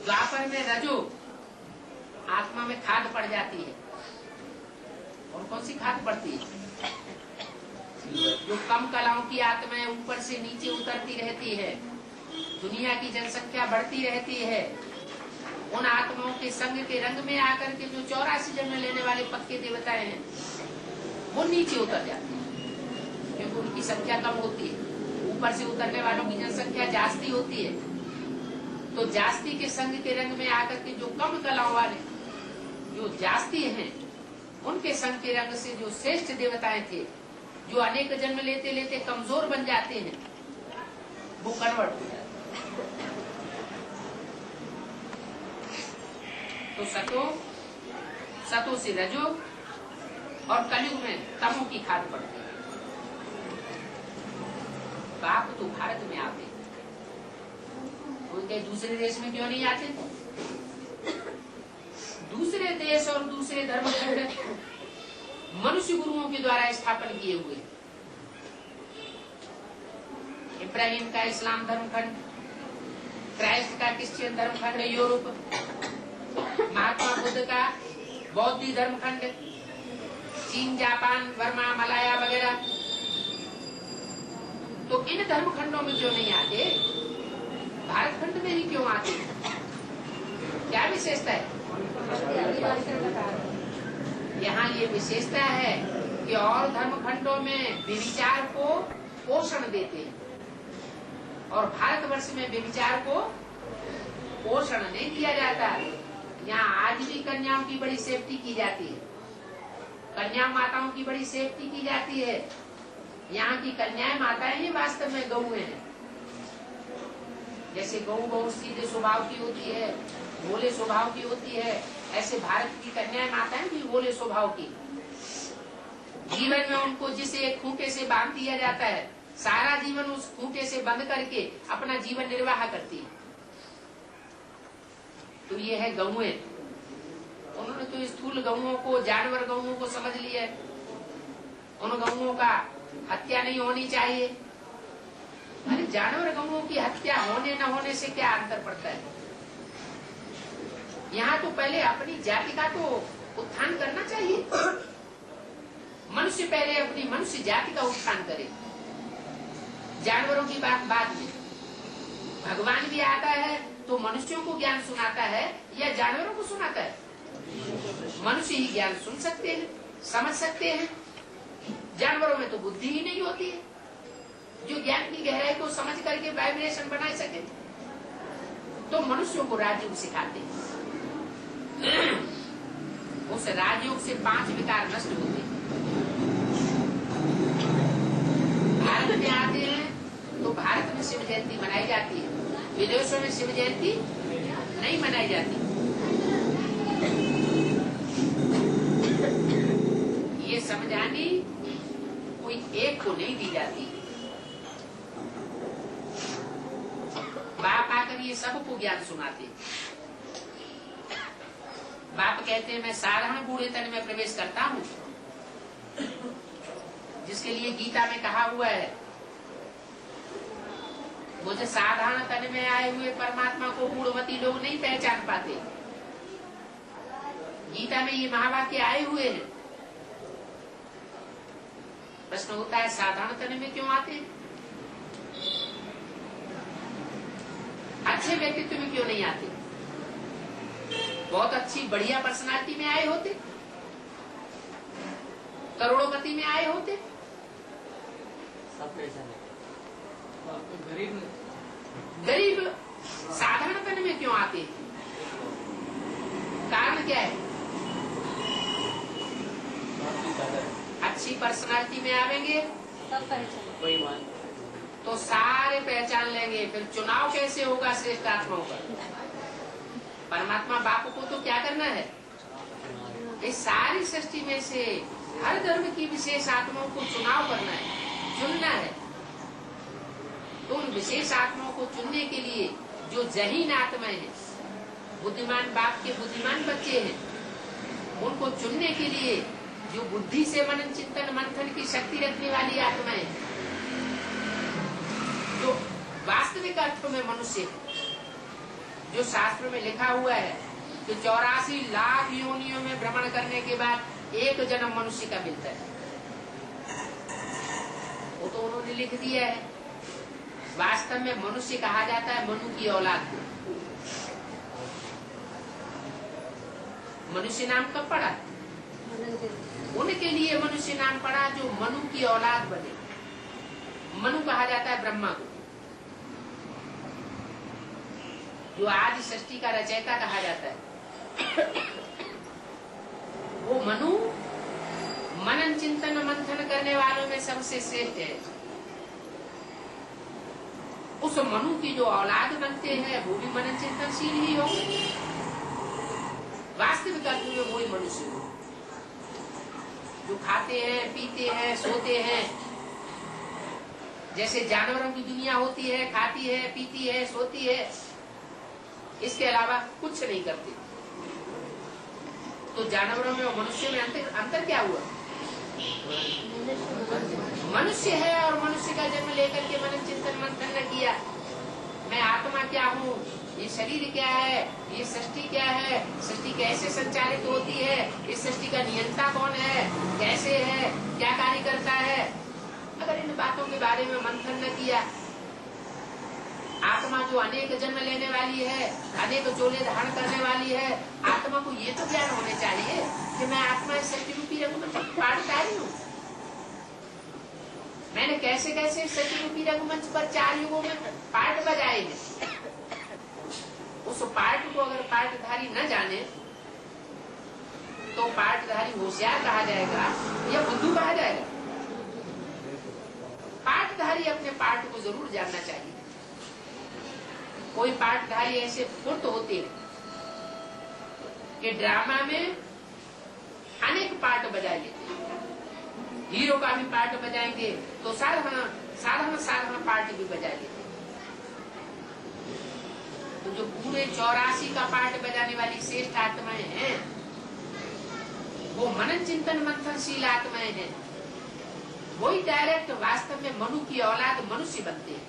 द्वापर में रजो, आत्मा में खाद पड़ जाती है। और कौन सी खाद पड़ती है? जो कम कलाओं की आत्माएं ऊपर से नीचे उतरती रहती है, दुनिया की जनसंख्या बढ़ती रहती है। उन आत्माओं के संग के रंग में आकर के जो 84 जन्म लेने वाले पद के देवताएं हैं वो नीचे उतर जाते हैं, क्योंकि उनकी संख्या कम होती है। ऊपर से उतरने वालों की जनसंख्या जास्ती होती है, तो जास्ती के संग के रंग में आकर के जो कम कलाओं वाले जो जास्ती हैं, उनके संग के रंग से जो श्रेष्ठ देवताएं थे, जो अनेक जन्म लेते लेते कमजोर बन जाते हैं, वो कन्वर्ट हो जाते हैं। तो सतो से रजो और कलयुग में तमो की खाद पड़ती है। बाप तो भारत में आते, उनके दूसरे देश में क्यों नहीं आते? दूसरे देश और दूसरे धर्म खंड मनुष्य गुरुओं के द्वारा स्थापन किए हुए। इब्राहिम का इस्लाम धर्म खंड, क्राइस्ट का क्रिश्चियन धर्म खंड यूरोप, महात्मा बुद्ध का बौद्ध धर्म खंड, चीन, जापान, बर्मा, मलाया वगैरह। तो इन धर्म खंडों में क्यों नहीं आते? भारत खंड में ही क्यों आते? क्या विशेषता है? यहाँ ये विशेषता है कि और धर्म खंडों में व्यभिचार को पोषण देते हैं और भारतवर्ष में व्यभिचार को पोषण नहीं दिया जाता। यहाँ आज भी कन्याओं की बड़ी सेफ्टी की जाती है, कन्या माताओं की बड़ी सेफ्टी की जाती है। यहाँ की कन्याएं माताएं ही वास्तव में गौएं हैं। जैसे गौ बहुत सीधे स्वभाव की होती है, भोले स्वभाव की होती है, ऐसे भारत की कन्याएं माताएं भी भोले स्वभाव की। जीवन में उनको जिसे एक खूंटे से बांध दिया जाता है, सारा जीवन उस खूंटे से बंद करके अपना जीवन निर्वाह करती है। तो ये है गौएं। उन्होंने तो स्थूल गौओं को, जानवर गौओं को समझ लिया है। उन गौओं का हत्या नहीं होनी चाहिए। अरे जानवर गौओं की हत्या होने न होने से क्या अंतर पड़ता है? यहाँ तो पहले अपनी जाति का तो उत्थान करना चाहिए। मनुष्य पहले अपनी मनुष्य जाति का उत्थान करे, जानवरों की बात बाद में। भगवान भी आता है तो मनुष्यों को ज्ञान सुनाता है या जानवरों को सुनाता है? मनुष्य ही ज्ञान सुन सकते हैं, समझ सकते हैं। जानवरों में तो बुद्धि ही नहीं होती है जो ज्ञान की गहराई को समझ करके वाइब्रेशन बना सके। तो मनुष्यों को राजयोग सिखाते हैं। उस राजयोग से 5 विकार नष्ट होते हैं। भारत में आते हैं तो भारत में शिव जयंती मनाई जाती है, विदेशों में शिव जयंती नहीं मनाई जाती। ये समझानी कोई एक को नहीं दी जाती। बाप आकर ये सबको ज्ञान सुनाते। बाप कहते हैं मैं साधारण बूढ़े तन में प्रवेश करता हूँ, जिसके लिए गीता में कहा हुआ है मुझे साधारण तन में आए हुए परमात्मा को बूढ़मती लोग नहीं पहचान पाते। गीता में ये महावाक्य आए हुए हैं। प्रश्न होता है साधारण तन में क्यों आते हैं? अच्छे व्यक्तित्व में क्यों नहीं आते? बहुत अच्छी बढ़िया पर्सनालिटी में आए होते, करोड़ोंपति में आए होते। गरीब साधारण तन में क्यों आते? कारण क्या है? अच्छी पर्सनालिटी में आवेंगे तो सारे पहचान लेंगे। फिर चुनाव कैसे होगा श्रेष्ठ आत्माओं का? परमात्मा बाप को तो क्या करना है? इस सारी सृष्टि में से हर धर्म की विशेष आत्माओं को चुनाव करना है, चुनना है। तो उन विशेष आत्माओं को चुनने के लिए जो जहीन आत्माएं हैं, बुद्धिमान बाप के बुद्धिमान बच्चे हैं, उनको चुनने के लिए जो बुद्धि से मनन चिंतन मंथन की शक्ति रखने वाली आत्माएं, जो वास्तविक अर्थ में मनुष्य है, जो शास्त्र में लिखा हुआ है कि 84 लाख योनियों में भ्रमण करने के बाद एक जन्म मनुष्य का मिलता है, वो तो उन्होंने लिख दिया है। वास्तव में मनुष्य कहा जाता है मनु की औलाद को। मनुष्य नाम कब पड़ा? उनके लिए मनुष्य नाम पड़ा जो मनु की औलाद बने। मनु कहा जाता है ब्रह्मा को, जो आज सृष्टि का रचयिता कहा जाता है। वो मनु मनन चिंतन मंथन करने वालों में सबसे श्रेष्ठ है। उस मनु की जो औलाद बनते हैं वो भी मनन चिंतनशील ही हो। वास्तविक अर्थ में वही मनुष्य हो जो खाते हैं, पीते हैं, सोते हैं। जैसे जानवरों की दुनिया होती है, खाती है, पीती है, सोती है, इसके अलावा कुछ नहीं करती। तो जानवरों में और मनुष्य में अंतर क्या हुआ? मनुष्य है और मनुष्य का जन्म लेकर के मनन चिंतन मंथन न किया, मैं आत्मा क्या हूँ, ये शरीर क्या है, ये सृष्टि क्या है, सृष्टि कैसे संचालित होती है, इस सृष्टि का नियंता कौन है, कैसे है, क्या कार्य करता है, अगर इन बातों के बारे में मंथन न किया आत्मा जो अनेक जन्म लेने वाली है, अनेक चोले धारण करने वाली है, आत्मा को ये तो ज्ञान होने चाहिए कि मैं आत्मा सत्य रूपी रंगमंच पाठधारी हूँ। मैंने कैसे कैसे सत्य रूपी रंगमंच पर 4 युगों में पाठ बजाए हैं। उस पाठ को अगर पाठधारी न जाने तो पाठधारी होशियार कहा जाएगा या बुद्धू कहा जाएगा। पाठधारी अपने पाठ को जरूर जानना चाहिए। कोई पाठधारी ऐसे फुर्त होते हैं कि ड्रामा में अनेक पाठ बजा लेते हैं। हीरो का भी पाठ बजाएंगे तो साधारण पाठ भी बजा लेते हैं। तो जो पूरे 84 का पाठ बजाने वाली श्रेष्ठ आत्माएं हैं वो मनन चिंतन मंथनशील आत्माएं हैं। वही डायरेक्ट वास्तव में मनु की औलाद मनुष्य बनते हैं।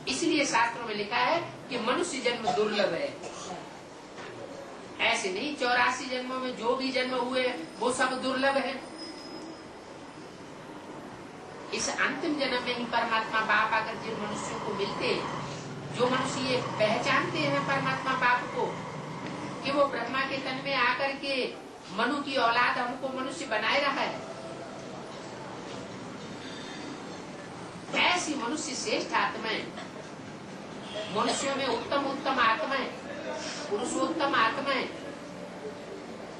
इसलिए शास्त्रों में लिखा है कि मनुष्य जन्म दुर्लभ है। ऐसे नहीं 84 जन्मों में जो भी जन्म हुए वो सब दुर्लभ है। इस अंतिम जन्म में ही परमात्मा बाप आकर जिन मनुष्यों को मिलते हैं, जो मनुष्य ये पहचानते हैं परमात्मा बाप को कि वो ब्रह्मा के तन में आकर के मनु की औलाद हमको मनुष्य बनाए रहा है, ऐसी मनुष्य श्रेष्ठ आत्माएं, मनुष्यों में उत्तम उत्तम आत्माएं, पुरुषोत्तम आत्माएं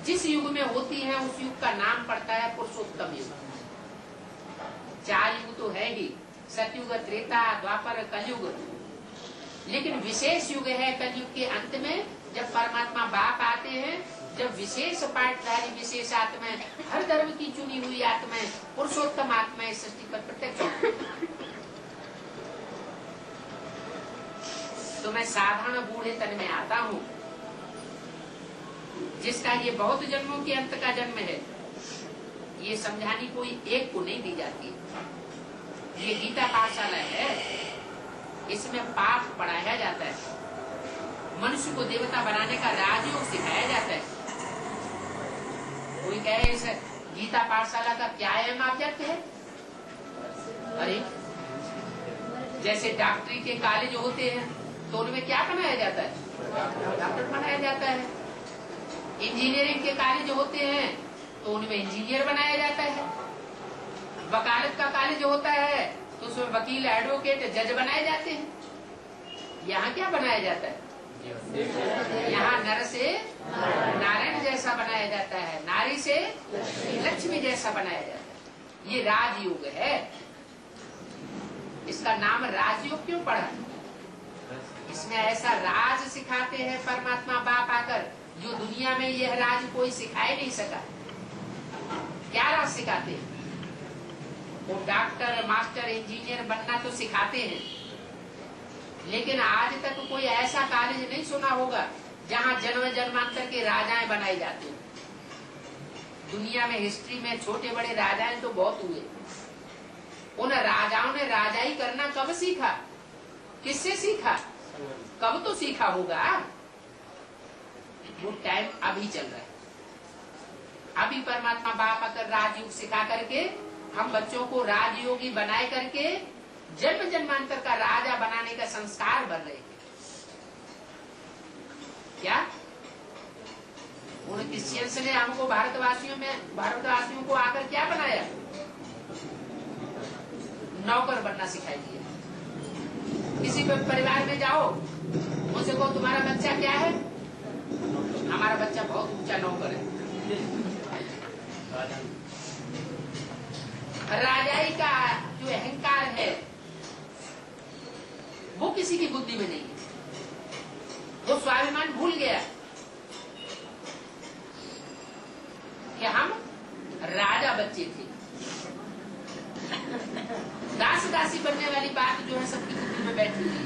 जिस युग में होती हैं उस युग का नाम पड़ता है पुरुषोत्तम युग। 4 युग तो है ही, सतयुग, त्रेता, द्वापर, कलयुग। लेकिन विशेष युग है कलयुग के अंत में, जब परमात्मा बाप आते हैं, जब विशेष पाठधारी विशेष आत्माएं, हर धर्म की चुनी हुई आत्माएं, पुरुषोत्तम आत्माएं सृष्टि पर प्रत्यक्ष होती हैं। तो मैं साधारण बूढ़े तन में आता हूँ जिसका ये बहुत जन्मों के अंत का जन्म है। ये समझानी कोई एक को नहीं दी जाती। ये गीता पाठशाला है, इसमें पाठ पढ़ाया जाता है, मनुष्य को देवता बनाने का राजयोग सिखाया जाता है। कोई कहे इस गीता पाठशाला का क्या अहम ऑब्जेक्ट है? अरे जैसे डॉक्टरी के कॉलेज होते हैं तो उनमें क्या बनाया जाता है? डॉक्टर बनाया जाता है। इंजीनियरिंग के कॉलेज होते हैं तो उनमें इंजीनियर बनाया जाता है। वकालत का कॉलेज होता है तो उसमें वकील, एडवोकेट, जज बनाए जाते हैं। यहाँ क्या बनाया जाता है? यहाँ नर से नारायण जैसा बनाया जाता है, नारी से लक्ष्मी जैसा बनाया जाता है। ये राजयोग है। इसका नाम राजयोग क्यों पड़ा? इसमें ऐसा राज सिखाते हैं परमात्मा बाप आकर जो दुनिया में यह राज कोई सिखाए नहीं सका। क्या राज सिखाते हैं? वो डॉक्टर, मास्टर, इंजीनियर बनना तो सिखाते हैं, लेकिन आज तक कोई ऐसा कॉलेज नहीं सुना होगा जहाँ जन्म जन्मांतर के राजाएं बनाए जाते हैं। दुनिया में हिस्ट्री में छोटे बड़े राजाएं तो बहुत हुए। उन राजाओं ने राजाई करना कब सीखा? किससे सीखा? कब तो सीखा होगा। वो टाइम अभी चल रहा है। अभी परमात्मा बाप आकर राजयोग सिखा करके हम बच्चों को राजयोगी बनाए करके जन्म जन्मांतर का राजा बनाने का संस्कार बन रहे हैं। क्या उन क्रिश्चियंस ने हमको भारतवासियों को आकर क्या बनाया? नौकर बनना सिखाई दिया। किसी परिवार में जाओ, उनसे कहो तुम्हारा बच्चा क्या है? हमारा बच्चा बहुत ऊंचा नौकर है। राजाई का जो अहंकार है वो किसी की बुद्धि में नहीं है। वो स्वाभिमान भूल गया कि हम राजा बच्चे थे। दास दासी बनने वाली बात जो है सबकी बुद्धि में बैठी हुई है।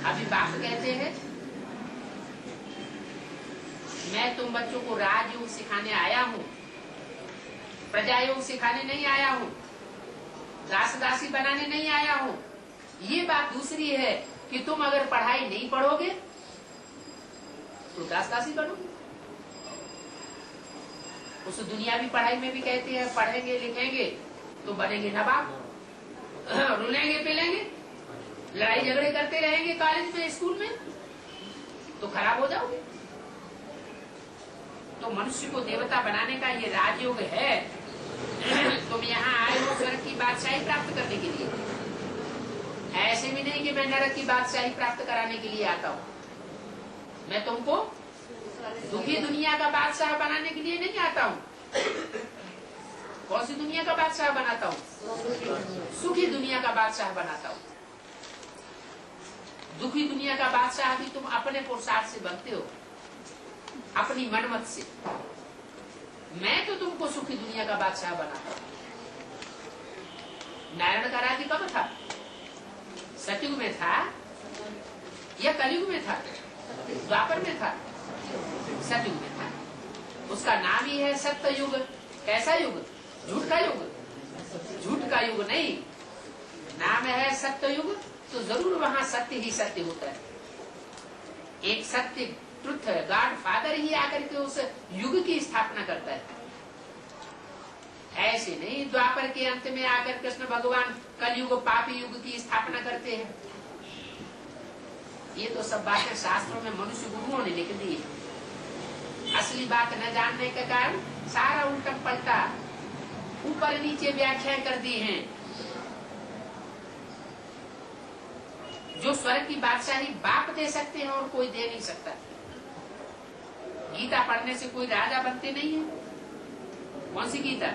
अभी बाप कहते हैं मैं तुम बच्चों को राजयोग सिखाने आया हूँ, प्रजा योग सिखाने नहीं आया हूँ, दास दासी बनाने नहीं आया हूँ। ये बात दूसरी है कि तुम अगर पढ़ाई नहीं पढ़ोगे तो दास दासी बनोगे। उस दुनियावी पढ़ाई में भी कहते हैं पढ़ेंगे लिखेंगे तो बनेंगे नवाब, रुलेंगे पिलेंगे लड़ाई झगड़े करते रहेंगे कॉलेज में, स्कूल में, तो खराब हो जाओगे। तो मनुष्य को देवता बनाने का ये राजयोग है। तुम यहाँ आए हो स्वर्ग की बादशाही प्राप्त करने के लिए, ऐसे भी नहीं कि मैं नरक की बादशाही प्राप्त कराने के लिए आता हूँ। मैं तुमको दुखी दुनिया का बादशाह बनाने के लिए नहीं आता हूँ। कौन सी दुनिया का बादशाह बनाता हूँ? सुखी दुनिया का बादशाह बनाता हूँ। दुखी दुनिया का बादशाह भी तुम अपने पुरुषार्थ से बनते हो, अपनी मनमत से। मैं तो तुमको सुखी दुनिया का बादशाह बनाता हूँ। नारायण का राज्य कब था? सतयुग में था या कलयुग में था? द्वापर में था, सतयुग में था। उसका नाम ही है सत्य युग। कैसा युग? झूठ का युग? झूठ का युग नहीं, नाम है सत्य युग। तो जरूर वहाँ सत्य ही सत्य होता है। एक सत्य ट्रुथ गॉड फादर ही आकर के उस युग की स्थापना करता है। ऐसे नहीं द्वापर के अंत में आकर कृष्ण भगवान कलयुग पापी युग की स्थापना करते हैं। ये तो सब बातें शास्त्रों में मनुष्य गुरुओं ने लिख दी है। असली बात न जानने के कारण सारा उल्टा पलटा ऊपर नीचे व्याख्या कर दी हैं। जो स्वर्ग की बादशाही बाप दे सकते हैं और कोई दे नहीं सकता। गीता पढ़ने से कोई राजा बनते नहीं है। कौन सी गीता?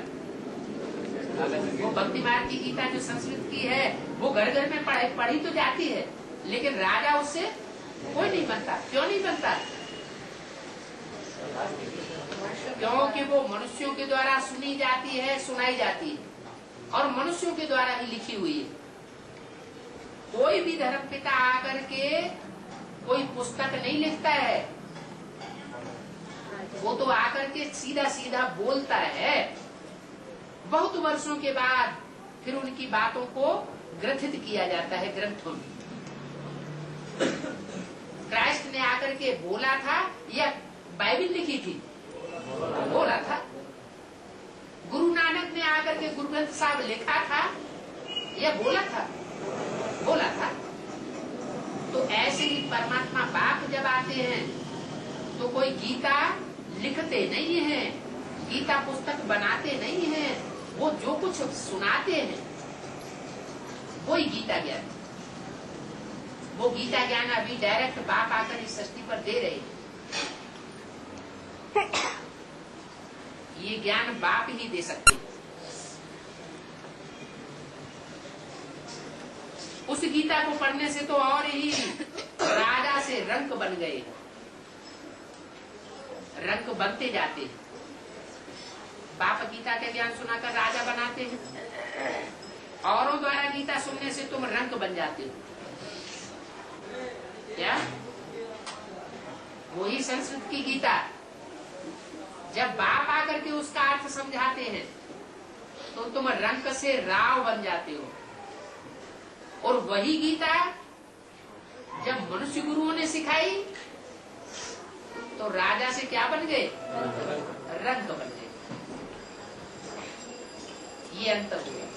वो भक्ति मार्ग की गीता जो संस्कृत की है, वो घर घर में पढ़ी तो जाती है, लेकिन राजा उससे कोई नहीं बनता। क्यों नहीं बनता? क्योंकि वो मनुष्यों के द्वारा सुनी जाती है, सुनाई जाती है, और मनुष्यों के द्वारा ही लिखी हुई है। कोई भी धर्मपिता आकर के कोई पुस्तक नहीं लिखता है, वो तो आकर के सीधा सीधा बोलता है। बहुत वर्षों के बाद फिर उनकी बातों को ग्रथित किया जाता है ग्रंथों में। क्राइस्ट ने आकर के बोला था या बाइबिल लिखी थी? बोला था। गुरु नानक ने आकर के गुरु ग्रंथ साहब लिखा था या बोला था? बोला था। तो ऐसे ही परमात्मा बाप जब आते हैं तो कोई गीता लिखते नहीं है, गीता पुस्तक बनाते नहीं है, वो जो कुछ सुनाते हैं वही गीता ज्ञान। वो गीता ज्ञान अभी डायरेक्ट बाप आकर इस सृष्टि पर दे रहे हैं। ये ज्ञान बाप ही दे सकते हैं। उस गीता को पढ़ने से तो और ही राजा से रंक बन गए, रंक बनते जाते हैं। बाप गीता का ज्ञान सुनाकर राजा बनाते हैं, औरों द्वारा गीता सुनने से तुम रंक बन जाते हो। क्या? वही संस्कृत की गीता जब बाप आकर के उसका अर्थ समझाते हैं तो तुम रंक से राव बन जाते हो। और वही गीता जब मनुष्य गुरुओं ने सिखाई तो राजा से क्या बन गए? रंक बन गए। ये अंतर हुआ।